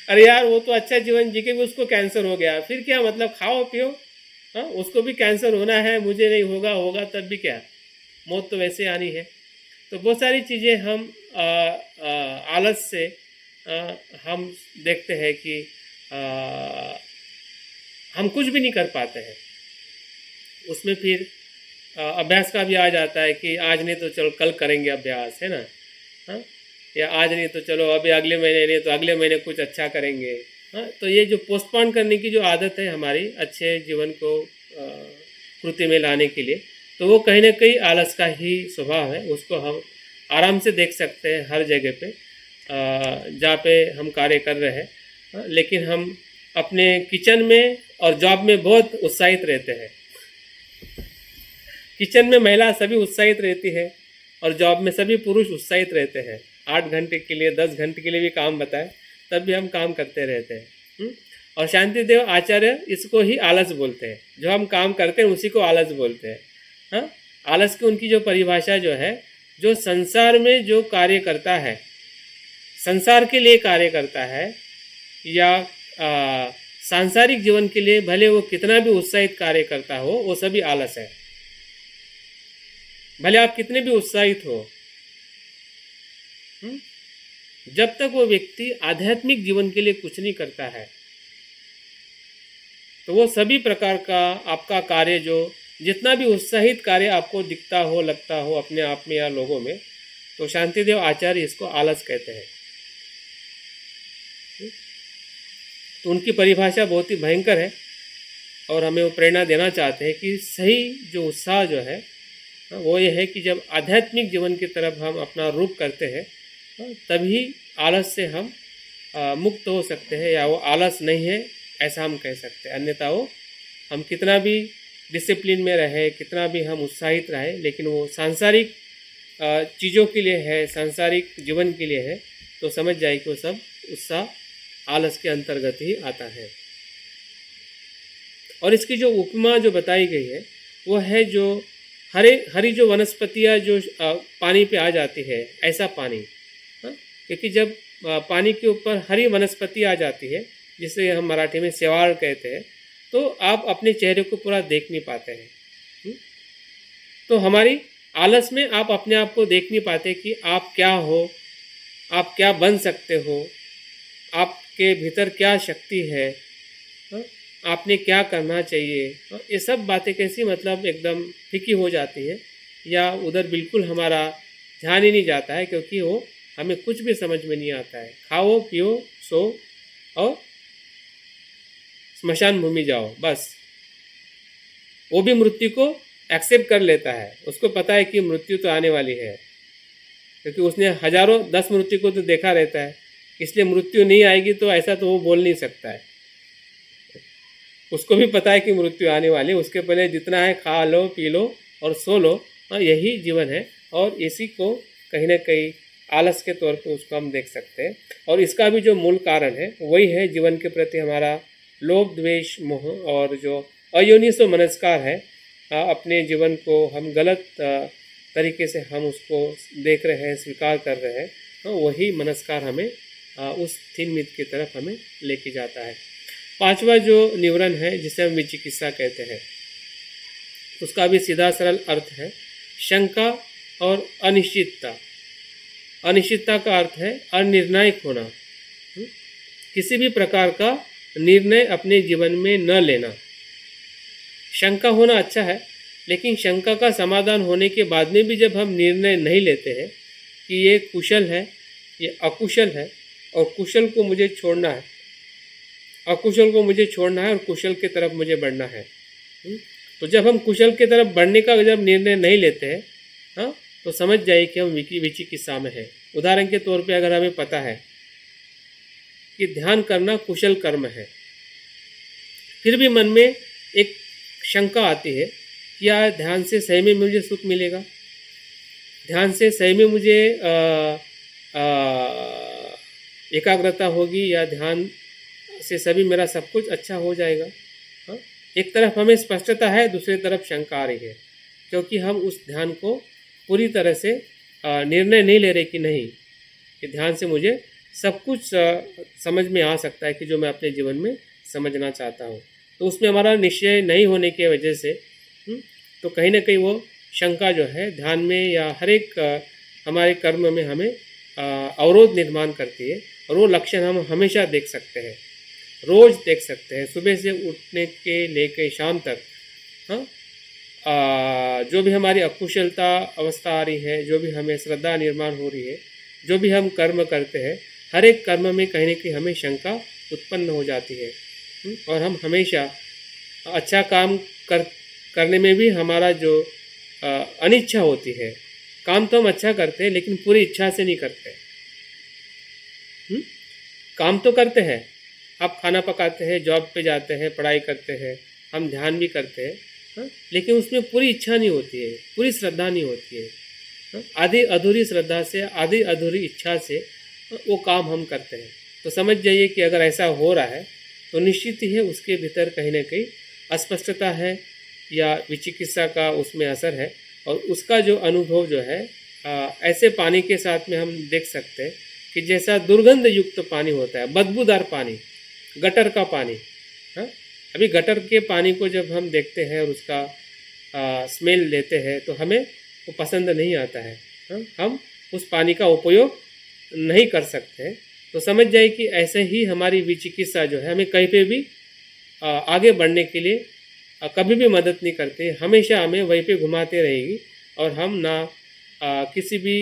अरे यार वो तो अच्छा जीवन जी के भी उसको कैंसर हो गया, फिर क्या मतलब, खाओ पियो। हाँ, उसको भी कैंसर होना है, मुझे नहीं होगा, होगा तब भी क्या, मौत तो वैसे आनी है। तो बहुत सारी चीज़ें हम आलस से हम देखते हैं कि आ, हम कुछ भी नहीं कर पाते हैं। उसमें फिर अभ्यास का भी आ जाता है कि आज नहीं तो चलो कल करेंगे अभ्यास, है ना। हाँ, या आज नहीं तो चलो अभी अगले महीने, नहीं तो अगले महीने कुछ अच्छा करेंगे। हाँ, तो ये जो पोस्टपोन करने की जो आदत है हमारी अच्छे जीवन को कृति में लाने के लिए, तो वो कहीं ना कहीं आलस का ही स्वभाव है। उसको हम आराम से देख सकते हैं हर जगह पे जहाँ पे हम कार्य कर रहे हैं। हाँ, लेकिन हम अपने किचन में और जॉब में बहुत उत्साहित रहते हैं। किचन में महिला सभी उत्साहित रहती है और जॉब में सभी पुरुष उत्साहित रहते हैं। 8 घंटे के लिए 10 घंटे के लिए भी काम बताए तब भी हम काम करते रहते हैं। और शांतिदेव आचार्य इसको ही आलस बोलते हैं। जो हम काम करते हैं उसी को आलस बोलते हैं। हाँ, आलस की उनकी जो परिभाषा जो है, जो संसार में जो कार्य करता है, संसार के लिए कार्य करता है, या सांसारिक जीवन के लिए भले वो कितना भी उत्साहित कार्य करता हो, वो सभी आलस है। भले आप कितने भी उत्साहित हो, जब तक वो व्यक्ति आध्यात्मिक जीवन के लिए कुछ नहीं करता है, तो वो सभी प्रकार का आपका कार्य, जो जितना भी उत्साहित कार्य आपको दिखता हो, लगता हो अपने आप में या लोगों में, तो शांतिदेव आचार्य इसको आलस कहते हैं। तो उनकी परिभाषा बहुत ही भयंकर है और हमें वो प्रेरणा देना चाहते हैं कि सही जो उत्साह जो है वो ये है कि जब आध्यात्मिक जीवन की तरफ हम अपना रुख करते हैं, तभी आलस से हम मुक्त हो सकते हैं, या वो आलस नहीं है ऐसा हम कह सकते हैं। अन्यथा वो हम कितना भी डिसिप्लिन में रहे, कितना भी हम उत्साहित रहे, लेकिन वो सांसारिक चीज़ों के लिए है, सांसारिक जीवन के लिए है, तो समझ जाए कि वो सब उत्साह आलस के अंतर्गत ही आता है। और इसकी जो उपमा जो बताई गई है वो है जो हरी जो वनस्पतियाँ जो पानी पे आ जाती है, ऐसा पानी। हाँ, क्योंकि जब पानी के ऊपर हरी वनस्पति आ जाती है, जिसे हम मराठी में शेवाळ कहते हैं, तो आप अपने चेहरे को पूरा देख नहीं पाते हैं। तो हमारी आलस में आप अपने आप को देख नहीं पाते कि आप क्या हो, आप क्या बन सकते हो, आपके भीतर क्या शक्ति है, आपने क्या करना चाहिए। ये सब बातें कैसी मतलब एकदम फीकी हो जाती है, या उधर बिल्कुल हमारा ध्यान ही नहीं जाता है, क्योंकि वो हमें कुछ भी समझ में नहीं आता है। खाओ पियो सो और स्मशान भूमि जाओ, बस। वो भी मृत्यु को एक्सेप्ट कर लेता है, उसको पता है कि मृत्यु तो आने वाली है, क्योंकि उसने हजारों 10 मृत्यु को तो देखा रहता है, इसलिए मृत्यु नहीं आएगी तो ऐसा तो वो बोल नहीं सकता है। उसको भी पता है कि मृत्यु आने वाली, उसके पहले जितना है खा लो पी लो और सो लो। यही जीवन है, और इसी को कहीं ना कहीं आलस के तौर पे उसको हम देख सकते हैं। और इसका भी जो मूल कारण है वही है जीवन के प्रति हमारा लोभ द्वेष मोह, और जो अयोनिसो मनस्कार है, अपने जीवन को हम गलत तरीके से हम उसको देख रहे हैं, स्वीकार कर रहे हैं, तो वही मनस्कार हमें उस थिन मिथ की तरफ हमें लेके जाता है। 5वां जो निवरण है, जिसे हम विचिकित्सा कहते हैं, उसका भी सीधा सरल अर्थ है शंका और अनिश्चितता। अनिश्चितता का अर्थ है अनिर्णायक होना, किसी भी प्रकार का निर्णय अपने जीवन में न लेना। शंका होना अच्छा है, लेकिन शंका का समाधान होने के बाद में भी जब हम निर्णय नहीं लेते हैं कि ये कुशल है, ये अकुशल है, और कुशल को मुझे छोड़ना है, अकुशल को मुझे छोड़ना है, और कुशल की तरफ मुझे बढ़ना है। तो जब हम कुशल की तरफ बढ़ने का जब निर्णय नहीं लेते हैं, हाँ, तो समझ जाइए कि हम विचिकित्सा में है। उदाहरण के तौर पे अगर हमें पता है कि ध्यान करना कुशल कर्म है, फिर भी मन में एक शंका आती है कि यार ध्यान से सही में मुझे सुख मिलेगा, ध्यान से सही में मुझे एकाग्रता होगी, या ध्यान से सभी मेरा सब कुछ अच्छा हो जाएगा। हाँ, एक तरफ हमें स्पष्टता है, दूसरी तरफ शंका आ रही है, क्योंकि हम उस ध्यान को पूरी तरह से निर्णय नहीं ले रहे कि नहीं, कि ध्यान से मुझे सब कुछ समझ में आ सकता है कि जो मैं अपने जीवन में समझना चाहता हूँ। तो उसमें हमारा निश्चय नहीं होने की वजह से तो कहीं ना कहीं वो शंका जो है ध्यान में या हर एक हमारे कर्म में हमें अवरोध निर्माण करती है। और वो लक्षण हम हमेशा देख सकते हैं, रोज देख सकते हैं, सुबह से उठने के लेके शाम तक। हाँ, जो भी हमारी अकुशलता अवस्था आ रही है, जो भी हमें श्रद्धा निर्माण हो रही है, जो भी हम कर्म करते हैं, हर एक कर्म में कहीं ना कहीं हमें शंका उत्पन्न हो जाती है। और हम हमेशा अच्छा काम करने में भी हमारा जो अनिच्छा होती है, काम तो हम अच्छा करते हैं लेकिन पूरी इच्छा से नहीं करते। काम तो करते हैं, आप खाना पकाते हैं, जॉब पे जाते हैं, पढ़ाई करते हैं, हम ध्यान भी करते हैं, हाँ? लेकिन उसमें पूरी इच्छा नहीं होती है, पूरी श्रद्धा नहीं होती है। हाँ? आधी अधूरी श्रद्धा से, आधी अधूरी इच्छा से वो काम हम करते हैं। तो समझ जाइए कि अगर ऐसा हो रहा है तो निश्चित ही है उसके भीतर कहीं ना कहीं अस्पष्टता है या विचिकित्सा का उसमें असर है। और उसका जो अनुभव जो है ऐसे पानी के साथ में हम देख सकते हैं कि जैसा दुर्गंध युक्त पानी होता है, बदबूदार पानी, गटर का पानी। हाँ, अभी गटर के पानी को जब हम देखते हैं और उसका स्मेल लेते हैं तो हमें वो पसंद नहीं आता है। हाँ, हम उस पानी का उपयोग नहीं कर सकते। तो समझ जाए कि ऐसे ही हमारी विचिकित्सा जो है हमें कहीं पे भी आगे बढ़ने के लिए कभी भी मदद नहीं करते, हमेशा हमें वहीं पे घुमाते रहेगी। और हम ना किसी भी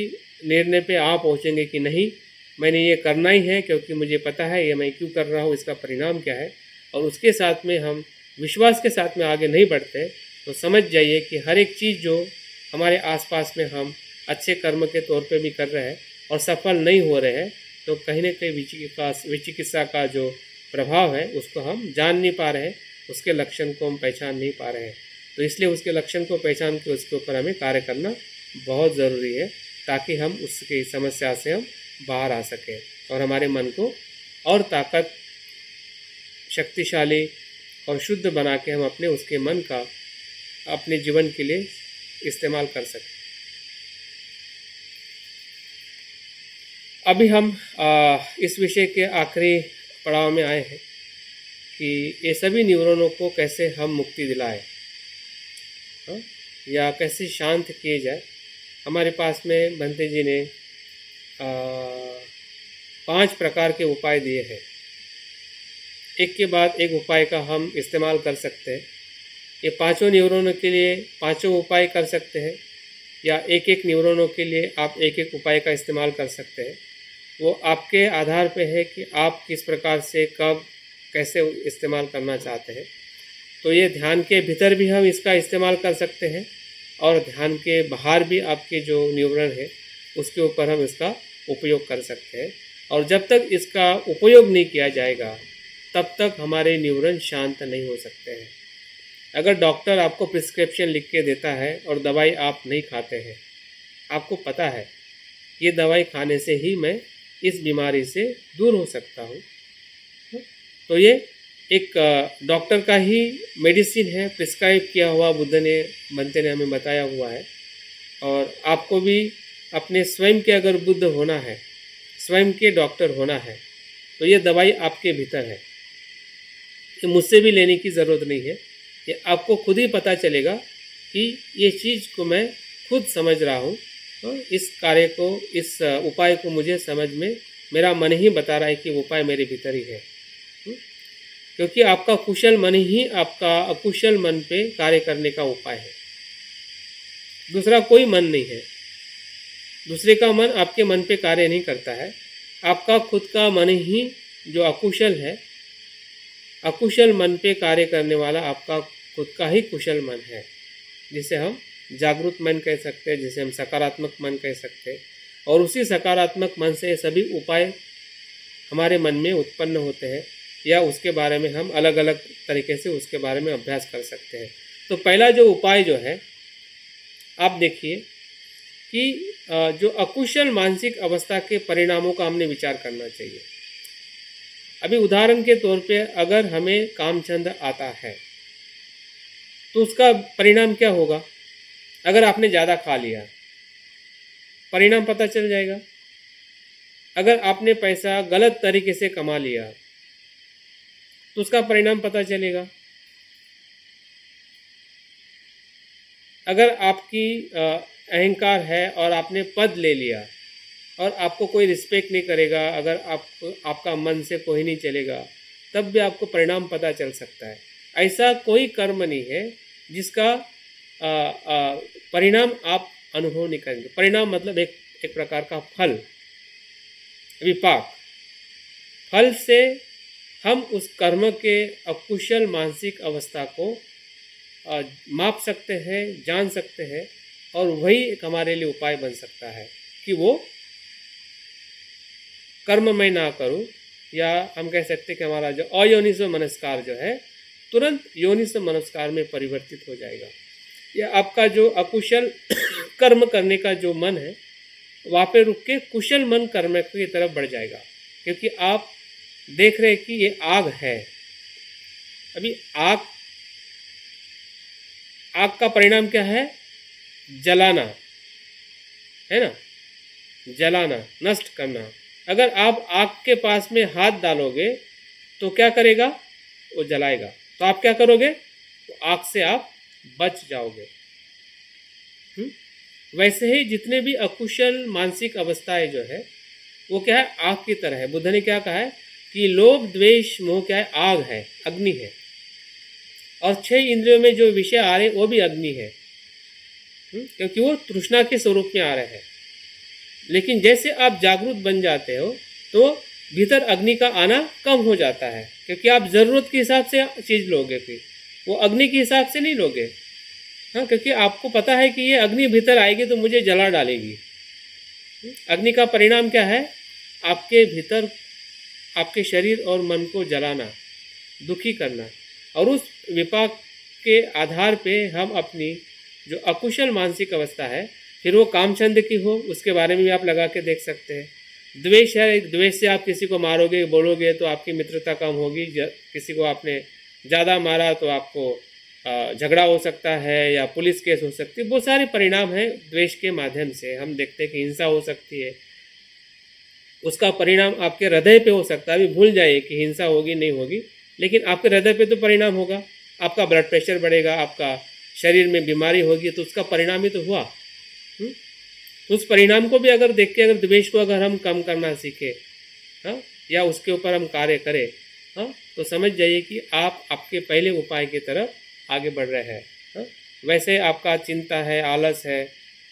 निर्णय पे आ पहुँचेंगे कि नहीं मैंने ये करना ही है, क्योंकि मुझे पता है ये मैं क्यों कर रहा हूँ, इसका परिणाम क्या है। और उसके साथ में हम विश्वास के साथ में आगे नहीं बढ़ते। तो समझ जाइए कि हर एक चीज़ जो हमारे आसपास में हम अच्छे कर्म के तौर पे भी कर रहे हैं और सफल नहीं हो रहे हैं, तो कहीं ना कहीं विचिकित्सा का जो प्रभाव है उसको हम जान नहीं पा रहे हैं, उसके लक्षण को हम पहचान नहीं पा रहे हैं। तो इसलिए उसके लक्षण को पहचान के उसके ऊपर हमें कार्य करना बहुत ज़रूरी है, ताकि हम उसकी समस्या से हम बाहर आ सकें और हमारे मन को और ताकत शक्तिशाली और शुद्ध बना के हम अपने उसके मन का अपने जीवन के लिए इस्तेमाल कर सकें। अभी हम इस विषय के आखिरी पड़ाव में आए हैं कि ये सभी न्यूरॉनों को कैसे हम मुक्ति दिलाएं, हाँ? या कैसे शांत किए जाए। हमारे पास में भंते जी ने 5 प्रकार के उपाय दिए हैं। एक के बाद एक उपाय का हम इस्तेमाल कर सकते हैं। ये पांचों न्यूरॉनों के लिए पांचों उपाय कर सकते हैं, या एक एक न्यूरॉनों के लिए आप एक एक उपाय का इस्तेमाल कर सकते हैं। वो आपके आधार पे है कि आप किस प्रकार से कब कैसे इस्तेमाल करना चाहते हैं। तो ये ध्यान के भीतर भी हम इसका इस्तेमाल कर सकते हैं और ध्यान के बाहर भी आपके जो न्यूरॉन है उसके ऊपर हम इसका उपयोग कर सकते हैं। और जब तक इसका उपयोग नहीं किया जाएगा तब तक हमारे न्यूरॉन शांत नहीं हो सकते हैं। अगर डॉक्टर आपको प्रिस्क्रिप्शन लिख के देता है और दवाई आप नहीं खाते हैं, आपको पता है ये दवाई खाने से ही मैं इस बीमारी से दूर हो सकता हूँ, तो ये एक डॉक्टर का ही मेडिसिन है, प्रिस्क्राइब किया हुआ भंते ने हमें बताया हुआ है। और आपको भी अपने स्वयं के अगर बुद्ध होना है, स्वयं के डॉक्टर होना है, तो ये दवाई आपके भीतर है, ये मुझसे भी लेने की ज़रूरत नहीं है। ये आपको खुद ही पता चलेगा कि ये चीज़ को मैं खुद समझ रहा हूँ, इस कार्य को, इस उपाय को मुझे समझ में मेरा मन ही बता रहा है कि उपाय मेरे भीतर ही है। क्योंकि आपका कुशल मन ही आपका अकुशल मन पे कार्य करने का उपाय है, दूसरा कोई मन नहीं है। दूसरे का मन आपके मन पे कार्य नहीं करता है, आपका खुद का मन ही जो अकुशल है, अकुशल मन पे कार्य करने वाला आपका खुद का ही कुशल मन है, जिसे हम जागरूक मन कह सकते हैं, जिसे हम सकारात्मक मन कह सकते हैं। और उसी सकारात्मक मन से सभी उपाय हमारे मन में उत्पन्न होते हैं, या उसके बारे में हम अलग अलग तरीके से उसके बारे में अभ्यास कर सकते हैं। तो पहला जो उपाय जो है, आप देखिए कि जो अकुशल मानसिक अवस्था के परिणामों का हमने विचार करना चाहिए। अभी उदाहरण के तौर पे अगर हमें कामचंद आता है तो उसका परिणाम क्या होगा? अगर आपने ज़्यादा खा लिया, परिणाम पता चल जाएगा। अगर आपने पैसा गलत तरीके से कमा लिया तो उसका परिणाम पता चलेगा। अगर आपकी अहंकार है और आपने पद ले लिया और आपको कोई रिस्पेक्ट नहीं करेगा, अगर आपका मन से कोई नहीं चलेगा, तब भी आपको परिणाम पता चल सकता है। ऐसा कोई कर्म नहीं है जिसका परिणाम आप अनुभव नहीं करेंगे। परिणाम मतलब एक प्रकार का फल, विपाक। फल से हम उस कर्म के अकुशल मानसिक अवस्था को माप सकते हैं, जान सकते हैं, और वही एक हमारे लिए उपाय बन सकता है कि वो कर्म मैं ना करूं, या हम कह सकते हैं कि हमारा जो अयोनिसो मनस्कार जो है तुरंत योनिसो मनस्कार में परिवर्तित हो जाएगा। या आपका जो अकुशल कर्म करने का जो मन है वहाँ पे रुक के कुशल मन कर्म की तरफ बढ़ जाएगा, क्योंकि आप देख रहे हैं कि ये आग है। अभी आग का परिणाम क्या है? जलाना है ना, जलाना, नष्ट करना। अगर आप आग के पास में हाथ डालोगे तो क्या करेगा? वो जलाएगा। तो आप क्या करोगे? तो आग से आप बच जाओगे। वैसे ही जितने भी अकुशल मानसिक अवस्थाएं जो है वो क्या है? आग की तरह है। बुद्ध ने क्या कहा है कि लोभ द्वेष मोह क्या है? आग है, अग्नि है। और 6 इंद्रियों में जो विषय आ रहे हैं वो भी अग्नि है, क्योंकि वो तृष्णा के स्वरूप में आ रहे हैं। लेकिन जैसे आप जागरूक बन जाते हो तो भीतर अग्नि का आना कम हो जाता है, क्योंकि आप ज़रूरत के हिसाब से चीज़ लोगे, फिर वो अग्नि के हिसाब से नहीं लोगे। हाँ, क्योंकि आपको पता है कि ये अग्नि भीतर आएगी तो मुझे जला डालेगी। अग्नि का परिणाम क्या है? आपके भीतर आपके शरीर और मन को जलाना, दुखी करना। और उस विपाक के आधार पे हम अपनी जो अकुशल मानसिक अवस्था है, फिर वो कामचंद की हो, उसके बारे में भी आप लगा के देख सकते हैं। द्वेष है, द्वेष से आप किसी को मारोगे बोलोगे तो आपकी मित्रता कम होगी। किसी को आपने ज़्यादा मारा तो आपको झगड़ा हो सकता है या पुलिस केस हो सकती है। बहुत सारे परिणाम हैं द्वेष के माध्यम से। हम देखते हैं कि हिंसा हो सकती है, उसका परिणाम आपके हृदय पे हो सकता है। अभी भूल जाइए कि हिंसा होगी नहीं होगी, लेकिन आपके हृदय पे तो परिणाम होगा। आपका ब्लड प्रेशर बढ़ेगा, आपका शरीर में बीमारी होगी, तो उसका परिणाम ही तो हुआ। उस परिणाम को भी अगर देख के, अगर द्वेष को अगर हम कम करना सीखे, हाँ, या उसके ऊपर हम कार्य करें, हाँ, तो समझ जाइए कि आप आपके पहले उपाय की तरफ आगे बढ़ रहे हैं। हाँ, वैसे आपका चिंता है, आलस है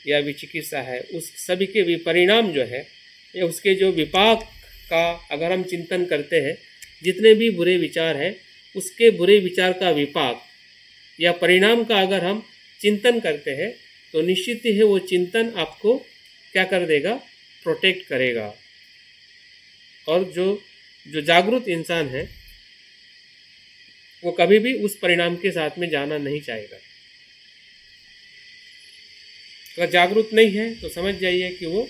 या विचिकित्सा है, उस सभी के विपरिणाम जो है, या उसके जो विपाक का अगर हम चिंतन करते हैं, जितने भी बुरे विचार हैं उसके बुरे विचार का विपाक या परिणाम का अगर हम चिंतन करते हैं तो निश्चित ही है वो चिंतन आपको क्या कर देगा? प्रोटेक्ट करेगा। और जो जागरूक इंसान है वो कभी भी उस परिणाम के साथ में जाना नहीं चाहेगा। अगर जागरूक नहीं है तो समझ जाइए कि वो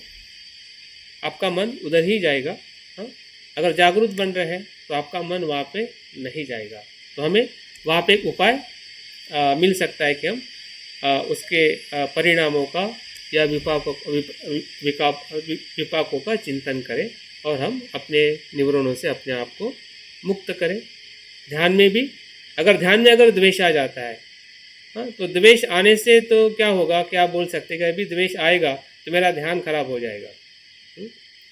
आपका मन उधर ही जाएगा। हाँ, अगर जागरूक बन रहे हैं तो आपका मन वहाँ पे नहीं जाएगा। तो हमें वहाँ पे एक उपाय मिल सकता है कि हम उसके परिणामों का या विपाकों का चिंतन करें और हम अपने निवरणों से अपने आप को मुक्त करें। ध्यान में भी अगर द्वेष आ जाता है, हाँ, तो द्वेष आने से तो क्या होगा कि आप बोल सकते हैं कि अभी द्वेष आएगा तो मेरा ध्यान खराब हो जाएगा,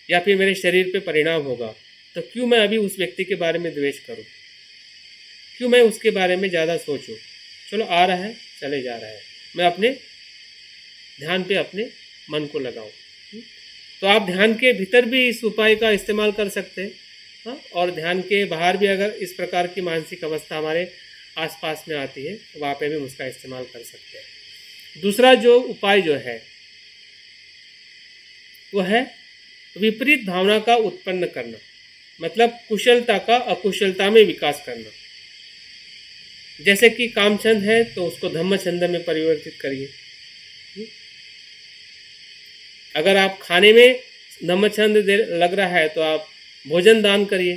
या फिर मेरे शरीर पे परिणाम होगा, तो क्यों मैं अभी उस व्यक्ति के बारे में द्वेष करूं? क्यों मैं उसके बारे में ज़्यादा सोचूं? चलो, आ रहा है, चले जा रहा है, मैं अपने ध्यान पे अपने मन को लगाऊं। तो आप ध्यान के भीतर भी इस उपाय का इस्तेमाल कर सकते हैं, हाँ, और ध्यान के बाहर भी अगर इस प्रकार की मानसिक अवस्था हमारे आसपास में आती है तो वहाँ पे भी हम उसका इस्तेमाल कर सकते हैं। दूसरा जो उपाय जो है वो है विपरीत भावना का उत्पन्न करना, मतलब कुशलता का अकुशलता में विकास करना। जैसे कि कामचंद है तो उसको धम्मचंद में परिवर्तित करिए। अगर आप खाने में धम्मचंद लग रहा है तो आप भोजन दान करिए।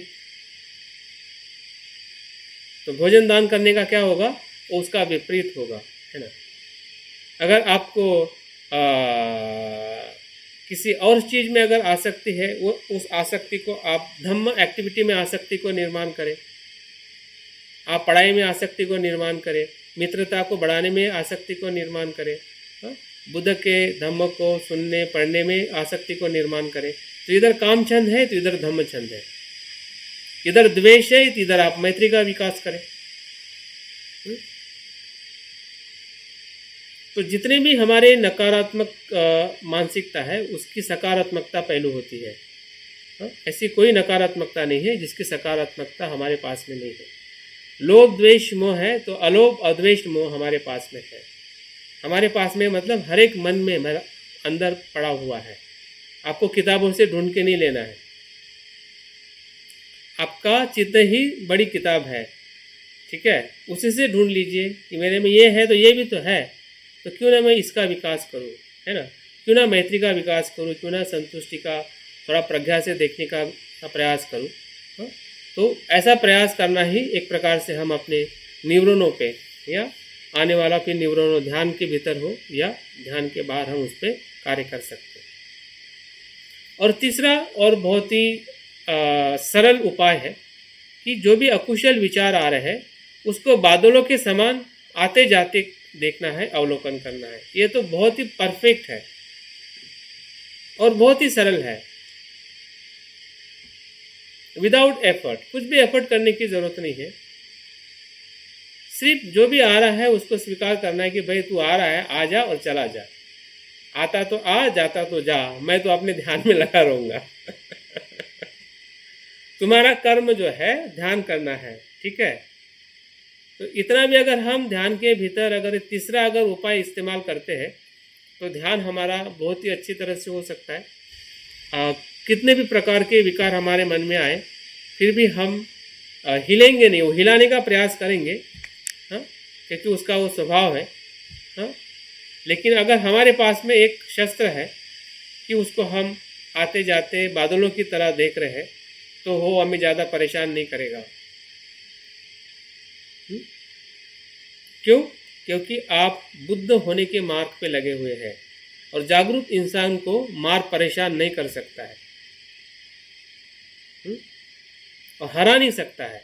तो भोजन दान करने का क्या होगा? वो उसका विपरीत होगा, है ना। अगर आपको किसी और चीज़ में अगर आसक्ति है, वो उस आसक्ति को आप धम्म एक्टिविटी में आसक्ति को निर्माण करें, आप पढ़ाई में आसक्ति को निर्माण करें, मित्रता को बढ़ाने में आसक्ति को निर्माण करें, बुद्ध के धम्म को सुनने पढ़ने में आसक्ति को निर्माण करें। तो इधर काम छंद है तो इधर धम्म छंद है, इधर द्वेष है तो इधर आप मैत्री का विकास करें। तो जितने भी हमारे नकारात्मक मानसिकता है उसकी सकारात्मकता पहलू होती है। ऐसी कोई नकारात्मकता नहीं है जिसकी सकारात्मकता हमारे पास में नहीं है। लोभ द्वेष मोह है तो अलोभ अद्वेष मोह हमारे पास में है। हमारे पास में मतलब हर एक मन में मेरा अंदर पड़ा हुआ है। आपको किताबों से ढूंढ के नहीं लेना है, आपका चित्त ही बड़ी किताब है, ठीक है, उसी से ढूंढ लीजिए कि मेरे में ये है तो ये भी तो है, तो क्यों ना मैं इसका विकास करूं, है ना, क्यों ना मैत्री का विकास करूं, क्यों ना संतुष्टि का थोड़ा प्रज्ञा से देखने का प्रयास करूं। तो ऐसा प्रयास करना ही एक प्रकार से हम अपने न्यूरॉनों पे या आने वाला फिर न्यूरॉनों ध्यान के भीतर हो या ध्यान के बाहर हम उस पर कार्य कर सकते हैं। और तीसरा और बहुत ही सरल उपाय है कि जो भी अकुशल विचार आ रहे हैं उसको बादलों के समान आते जाते देखना है, अवलोकन करना है। ये तो बहुत ही परफेक्ट है और बहुत ही सरल है, विदाउट एफर्ट, कुछ भी एफर्ट करने की ज़रूरत नहीं है। सिर्फ जो भी आ रहा है उसको स्वीकार करना है कि भाई तू आ रहा है, आ जा और चला जा, आता तो आ, जाता तो जा, मैं तो अपने ध्यान में लगा रहूँगा। तुम्हारा कर्म जो है ध्यान करना है, ठीक है। तो इतना भी अगर हम ध्यान के भीतर अगर तीसरा अगर उपाय इस्तेमाल करते हैं तो ध्यान हमारा बहुत ही अच्छी तरह से हो सकता है। कितने भी प्रकार के विकार हमारे मन में आए फिर भी हम हिलेंगे नहीं, वो हिलाने का प्रयास करेंगे, हाँ, क्योंकि उसका वो स्वभाव है, हाँ। लेकिन अगर हमारे पास में एक शस्त्र है कि उसको हम आते जाते बादलों की तरह देख रहे हैं तो वो हमें ज़्यादा परेशान नहीं करेगा। क्यों? क्योंकि आप बुद्ध होने के मार्ग पे लगे हुए हैं और जागरूक इंसान को मार परेशान नहीं कर सकता है और हरा नहीं सकता है।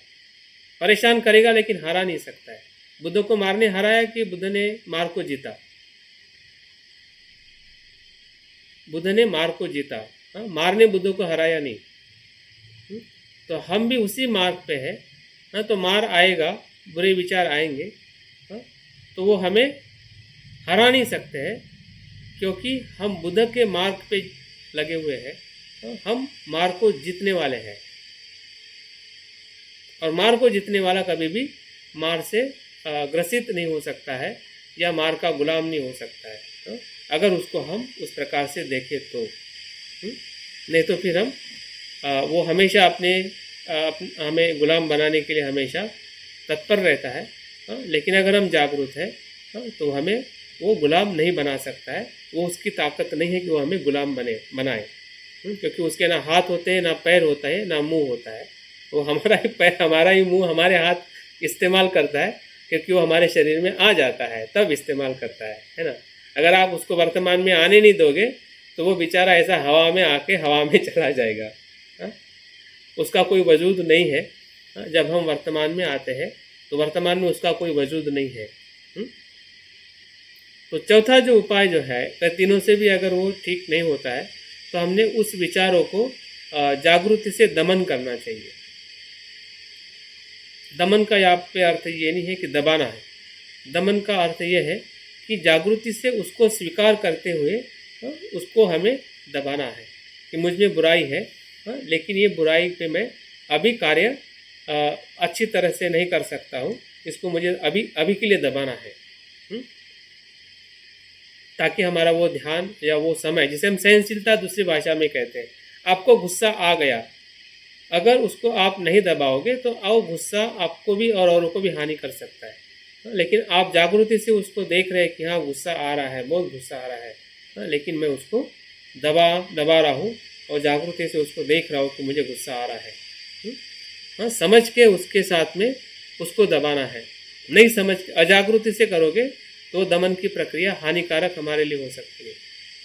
परेशान करेगा लेकिन हरा नहीं सकता है। बुद्ध को मारने हराया कि बुद्ध ने मार को जीता? बुद्ध ने मार को जीता, हाँ, मार ने बुद्ध को हराया नहीं। तो हम भी उसी मार्ग पे है, हाँ, तो मार आएगा, बुरे विचार आएंगे, हाँ, तो वो हमें हरा नहीं सकते हैं क्योंकि हम बुद्ध के मार्ग पे लगे हुए हैं, हाँ, हम मार को जीतने वाले हैं और मार को जीतने वाला कभी भी मार से ग्रसित नहीं हो सकता है या मार का गुलाम नहीं हो सकता है, हाँ, अगर उसको हम उस प्रकार से देखें तो। नहीं तो फिर हम वो हमेशा हमें गुलाम बनाने के लिए हमेशा तत्पर रहता है, हाँ, लेकिन अगर हम जागरूक हैं, हाँ, तो हमें वो गुलाम नहीं बना सकता है। वो उसकी ताकत नहीं है कि वो हमें गुलाम बनाए, क्योंकि उसके ना हाथ होते हैं, ना पैर होता है, ना मुंह होता है। वो हमारा ही पैर, हमारा ही मुंह, हमारे हाथ इस्तेमाल करता है क्योंकि वो हमारे शरीर में आ जाता है तब इस्तेमाल करता है ना। अगर आप उसको वर्तमान में आने नहीं दोगे तो वो बेचारा ऐसा हवा में आके हवा में चला जाएगा, हाँ? उसका कोई वजूद नहीं है, हाँ? जब हम वर्तमान में आते हैं तो वर्तमान में उसका कोई वजूद नहीं है। तो चौथा जो उपाय जो है, तीनों से भी अगर वो ठीक नहीं होता है तो हमने उस विचारों को जागृति से दमन करना चाहिए। दमन का यहाँ पे अर्थ ये नहीं है कि दबाना है, दमन का अर्थ ये है कि जागृति से उसको स्वीकार करते हुए उसको हमें दबाना है कि मुझ में बुराई है, लेकिन ये बुराई पे मैं अभी कार्य अच्छी तरह से नहीं कर सकता हूँ, इसको मुझे अभी के लिए दबाना है, ताकि हमारा वो ध्यान या वो समय, जिसे हम सहनशीलता दूसरी भाषा में कहते हैं। आपको गुस्सा आ गया, अगर उसको आप नहीं दबाओगे तो गुस्सा आपको भी और औरों को भी हानि कर सकता है, लेकिन आप जागृति से उसको देख रहे हैं कि हाँ गुस्सा आ रहा है, बहुत गुस्सा आ रहा है, लेकिन मैं उसको दबा रहा हूँ और जागृति से उसको देख रहा हूँ कि मुझे गुस्सा आ रहा है, हाँ, समझ के उसके साथ में उसको दबाना है। नहीं समझ के अजागृति से करोगे तो दमन की प्रक्रिया हानिकारक हमारे लिए हो सकती है।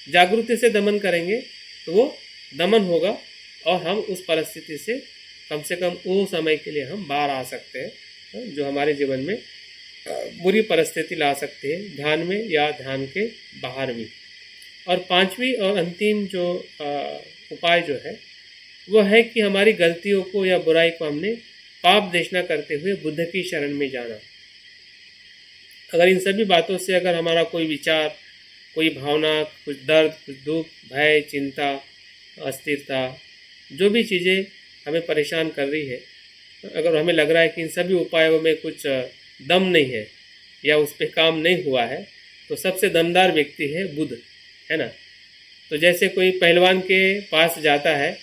जागृति से दमन करेंगे तो वो दमन होगा और हम उस परिस्थिति से कम वो समय के लिए हम बाहर आ सकते हैं जो हमारे जीवन में बुरी परिस्थिति ला सकती है, ध्यान में या ध्यान के बाहर भी। और पांचवी और अंतिम जो उपाय जो है वो है कि हमारी गलतियों को या बुराई को हमने पाप देशना करते हुए बुद्ध की शरण में जाना। अगर इन सभी बातों से अगर हमारा कोई विचार, कोई भावना, कुछ दर्द, कुछ दुख, भय, चिंता, अस्थिरता, जो भी चीज़ें हमें परेशान कर रही है, अगर हमें लग रहा है कि इन सभी उपायों में कुछ दम नहीं है या उस पर काम नहीं हुआ है, तो सबसे दमदार व्यक्ति है बुद्ध, है ना। तो जैसे कोई पहलवान के पास जाता है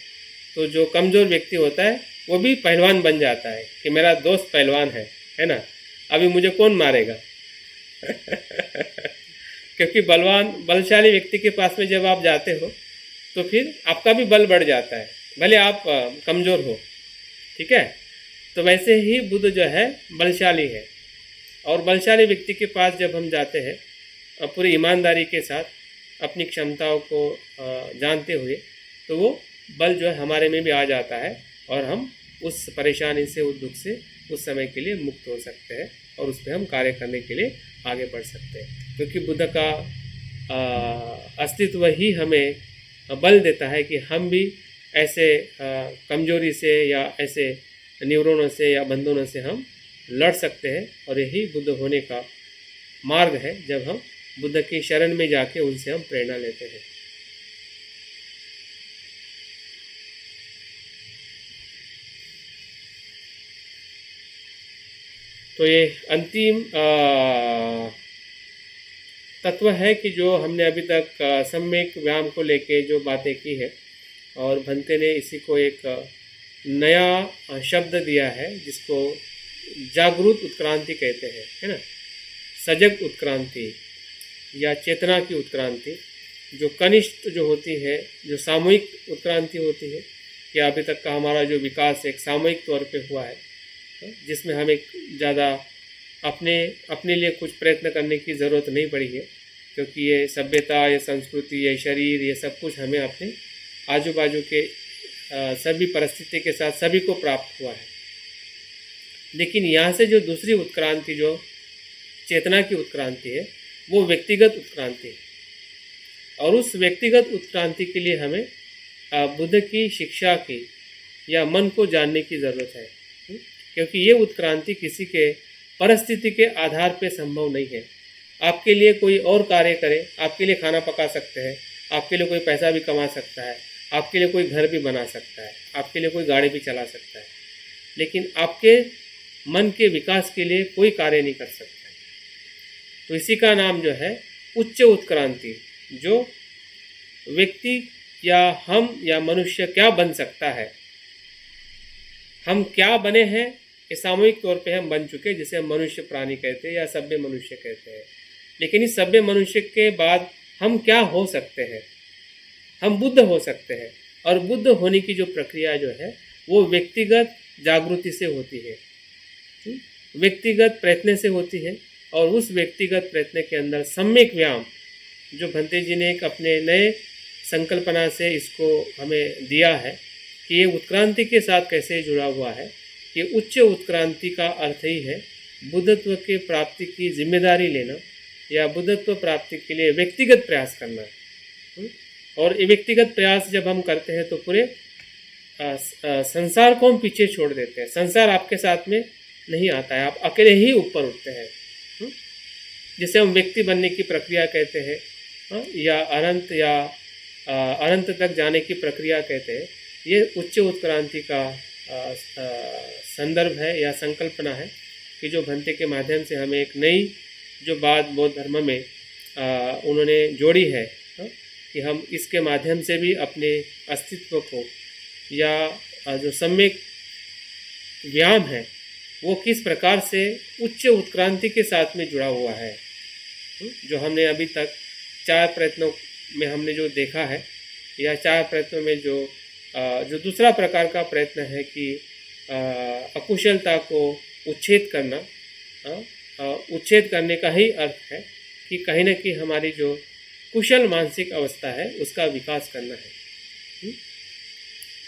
तो जो कमज़ोर व्यक्ति होता है वो भी पहलवान बन जाता है कि मेरा दोस्त पहलवान है ना, अभी मुझे कौन मारेगा। क्योंकि बलशाली व्यक्ति के पास में जब आप जाते हो तो फिर आपका भी बल बढ़ जाता है, भले आप कमज़ोर हो, ठीक है। तो वैसे ही बुद्ध जो है बलशाली है, और बलशाली व्यक्ति के पास जब हम जाते हैं पूरी ईमानदारी के साथ अपनी क्षमताओं को जानते हुए, तो वो बल जो है हमारे में भी आ जाता है और हम उस परेशानी से, उस दुख से उस समय के लिए मुक्त हो सकते हैं और उस पर हम कार्य करने के लिए आगे बढ़ सकते हैं। क्योंकि बुद्ध का अस्तित्व ही हमें बल देता है कि हम भी ऐसे कमजोरी से या ऐसे न्यूरोनों से या बंधनों से हम लड़ सकते हैं। और यही बुद्ध होने का मार्ग है, जब हम बुद्ध की शरण में जाके उनसे हम प्रेरणा लेते हैं। तो ये अंतिम तत्व है कि जो हमने अभी तक सम्यक व्यायाम को लेके जो बातें की है, और भंते ने इसी को एक नया शब्द दिया है जिसको जागृत उत्क्रांति कहते हैं, है ना। सजग उत्क्रांति या चेतना की उत्क्रांति, जो कनिष्ठ जो होती है, जो सामूहिक उत्क्रांति होती है, कि अभी तक का हमारा जो विकास एक सामूहिक तौर पे हुआ है, जिसमें हमें ज़्यादा अपने लिए कुछ प्रयत्न करने की ज़रूरत नहीं पड़ी है, क्योंकि ये सभ्यता, ये संस्कृति, ये शरीर, ये सब कुछ हमें अपने आजू बाजू के सभी परिस्थिति के साथ सभी को प्राप्त हुआ है। लेकिन यहाँ से जो दूसरी उत्क्रांति, जो चेतना की उत्क्रांति है, वो व्यक्तिगत उत्क्रांति है। और उस व्यक्तिगत उत्क्रांति के लिए हमें बुद्ध की शिक्षा की या मन को जानने की ज़रूरत है, क्योंकि ये उत्क्रांति किसी के परिस्थिति के आधार पे संभव नहीं है। आपके लिए कोई और कार्य करे, आपके लिए खाना पका सकते हैं, आपके लिए कोई पैसा भी कमा सकता है, आपके लिए कोई घर भी बना सकता है, आपके लिए कोई गाड़ी भी चला सकता है, लेकिन आपके मन के विकास के लिए कोई कार्य नहीं कर सकता है। तो इसी का नाम जो है उच्च उत्क्रांति, जो व्यक्ति या हम या मनुष्य क्या बन सकता है, हम क्या बने हैं, ये सामूहिक तौर पे हम बन चुके, जिसे हम मनुष्य प्राणी कहते हैं या सभ्य मनुष्य कहते हैं। लेकिन इस सभ्य मनुष्य के बाद हम क्या हो सकते हैं, हम बुद्ध हो सकते हैं। और बुद्ध होने की जो प्रक्रिया जो है वो व्यक्तिगत जागृति से होती है, व्यक्तिगत प्रयत्न से होती है। और उस व्यक्तिगत प्रयत्न के अंदर सम्यक व्यायाम, जो भंते जी ने एक अपने नए संकल्पना से इसको हमें दिया है कि ये उत्क्रांति के साथ कैसे जुड़ा हुआ है। ये उच्च उत्क्रांति का अर्थ ही है बुद्धत्व के प्राप्ति की जिम्मेदारी लेना या बुद्धत्व प्राप्ति के लिए व्यक्तिगत प्रयास करना। और ये व्यक्तिगत प्रयास जब हम करते हैं तो पूरे संसार को हम पीछे छोड़ देते हैं। संसार आपके साथ में नहीं आता है, आप अकेले ही ऊपर उठते हैं, जिसे हम व्यक्ति बनने की प्रक्रिया कहते हैं या अनंत तक जाने की प्रक्रिया कहते हैं। ये उच्च उत्क्रांति का संदर्भ है या संकल्पना है कि जो भंते के माध्यम से हमें एक नई जो बात बौद्ध धर्म में उन्होंने जोड़ी है कि हम इसके माध्यम से भी अपने अस्तित्व को या जो सम्यक व्यायाम है वो किस प्रकार से उच्च उत्क्रांति के साथ में जुड़ा हुआ है। जो हमने अभी तक 4 प्रयत्नों में हमने जो देखा है, या 4 प्रयत्नों में जो दूसरा प्रकार का प्रयत्न है कि अकुशलता को उच्छेद करना, उच्छेद करने का ही अर्थ है कि कहीं ना कहीं हमारी जो कुशल मानसिक अवस्था है उसका विकास करना है।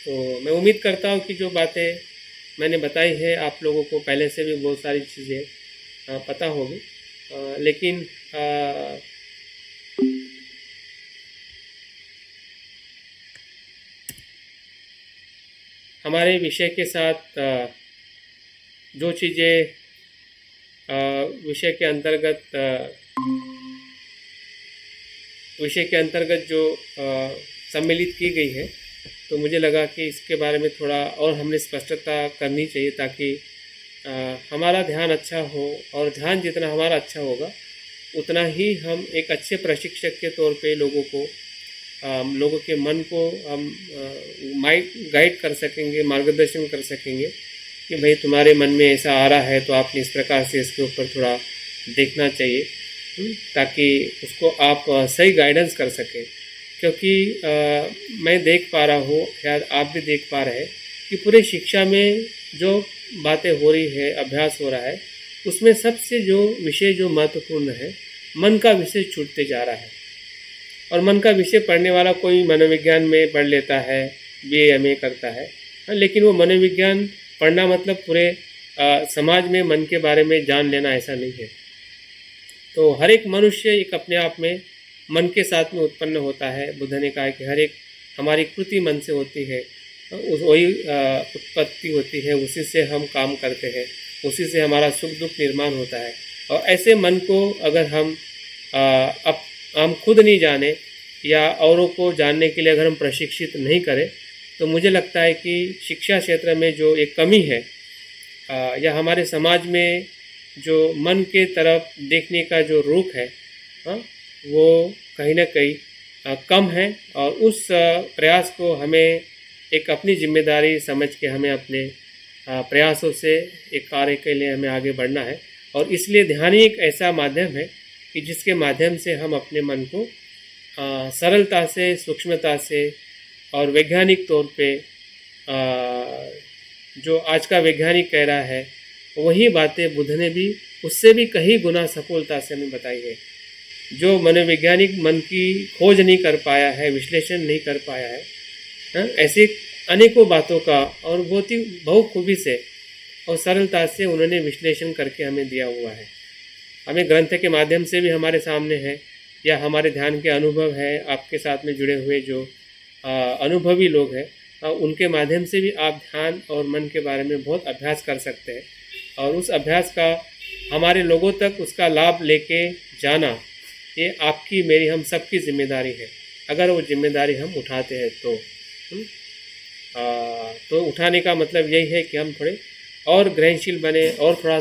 तो मैं उम्मीद करता हूँ कि जो बातें मैंने बताई है आप लोगों को पहले से भी बहुत सारी चीज़ें पता होगी, लेकिन हमारे विषय के साथ जो चीज़ें विषय के अंतर्गत जो सम्मिलित की गई है, तो मुझे लगा कि इसके बारे में थोड़ा और हमने स्पष्टता करनी चाहिए ताकि हमारा ध्यान अच्छा हो, और ध्यान जितना हमारा अच्छा होगा उतना ही हम एक अच्छे प्रशिक्षक के तौर पे लोगों के मन को हम गाइड कर सकेंगे, मार्गदर्शन कर सकेंगे कि भाई तुम्हारे मन में ऐसा आ रहा है तो आपने इस प्रकार से इसके ऊपर थोड़ा देखना चाहिए, ताकि उसको आप सही गाइडेंस कर सकें। क्योंकि मैं देख पा रहा हूँ, शायद आप भी देख पा रहे हैं कि पूरे शिक्षा में जो बातें हो रही है, अभ्यास हो रहा है, उसमें सबसे जो विषय जो महत्वपूर्ण है, मन का विषय छूटते जा रहा है। और मन का विषय पढ़ने वाला कोई मनोविज्ञान में पढ़ लेता है, BA MA करता है, लेकिन वो मनोविज्ञान पढ़ना मतलब पूरे समाज में मन के बारे में जान लेना ऐसा नहीं है। तो हर एक मनुष्य एक अपने आप में मन के साथ में उत्पन्न होता है। बुद्ध ने कहा कि हर एक हमारी कृति मन से होती है, वही उत्पत्ति होती है, उसी से हम काम करते हैं, उसी से हमारा सुख दुख निर्माण होता है। और ऐसे मन को अगर हम खुद नहीं जाने या औरों को जानने के लिए अगर हम प्रशिक्षित नहीं करें, तो मुझे लगता है कि शिक्षा क्षेत्र में जो एक कमी है या हमारे समाज में जो मन के तरफ देखने का जो रुख है, वो कहीं ना कहीं कम है। और उस प्रयास को हमें एक अपनी जिम्मेदारी समझ के हमें अपने प्रयासों से एक कार्य के लिए हमें आगे बढ़ना है। और इसलिए ध्यान ही एक ऐसा माध्यम है कि जिसके माध्यम से हम अपने मन को सरलता से, सूक्ष्मता से और वैज्ञानिक तौर पे जो आज का वैज्ञानिक कह रहा है वही बातें बुद्ध ने भी उससे भी कहीं गुना सफलता से हमें बताई है। जो मनोवैज्ञानिक मन की खोज नहीं कर पाया है, विश्लेषण नहीं कर पाया है, ऐसी अनेकों बातों का और बहुत ही बहुखूबी से और सरलता से उन्होंने विश्लेषण करके हमें दिया हुआ है। हमें ग्रंथ के माध्यम से भी हमारे सामने है, या हमारे ध्यान के अनुभव है, आपके साथ में जुड़े हुए जो अनुभवी लोग हैं, उनके माध्यम से भी आप ध्यान और मन के बारे में बहुत अभ्यास कर सकते हैं। और उस अभ्यास का हमारे लोगों तक उसका लाभ लेके जाना, ये आपकी मेरी हम सबकी जिम्मेदारी है। अगर वो जिम्मेदारी हम उठाते हैं तो उठाने का मतलब यही है कि हम थोड़े और ग्रहणशील बने और थोड़ा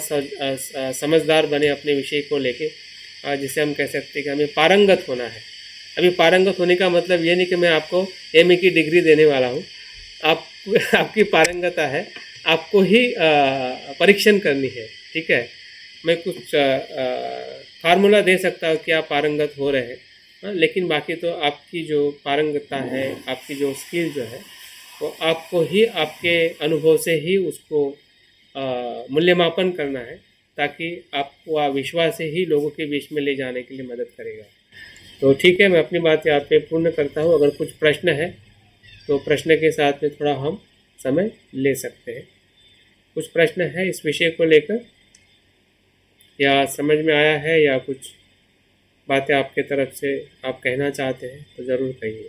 समझदार बने अपने विषय को लेके, जिसे हम कह सकते हैं कि हमें पारंगत होना है। अभी पारंगत होने का मतलब ये नहीं कि मैं आपको MA की डिग्री देने वाला हूँ। आपकी पारंगता है, आपको ही परीक्षण करनी है, ठीक है। मैं कुछ फार्मूला दे सकता हूँ कि आप पारंगत हो रहे हैं, लेकिन बाकी तो आपकी जो पारंगता है, आपकी जो स्किल जो है, वो आपको ही आपके अनुभव से ही उसको मूल्यमापन करना है, ताकि आपको विश्वास से ही लोगों के बीच में ले जाने के लिए मदद करेगा। तो ठीक है, मैं अपनी बात यहाँ पे पूर्ण करता हूँ। अगर कुछ प्रश्न है तो प्रश्न के साथ में थोड़ा हम समय ले सकते हैं। कुछ प्रश्न है इस विषय को लेकर, या समझ में आया है, या कुछ बातें आपके तरफ से आप कहना चाहते हैं तो ज़रूर कहिए।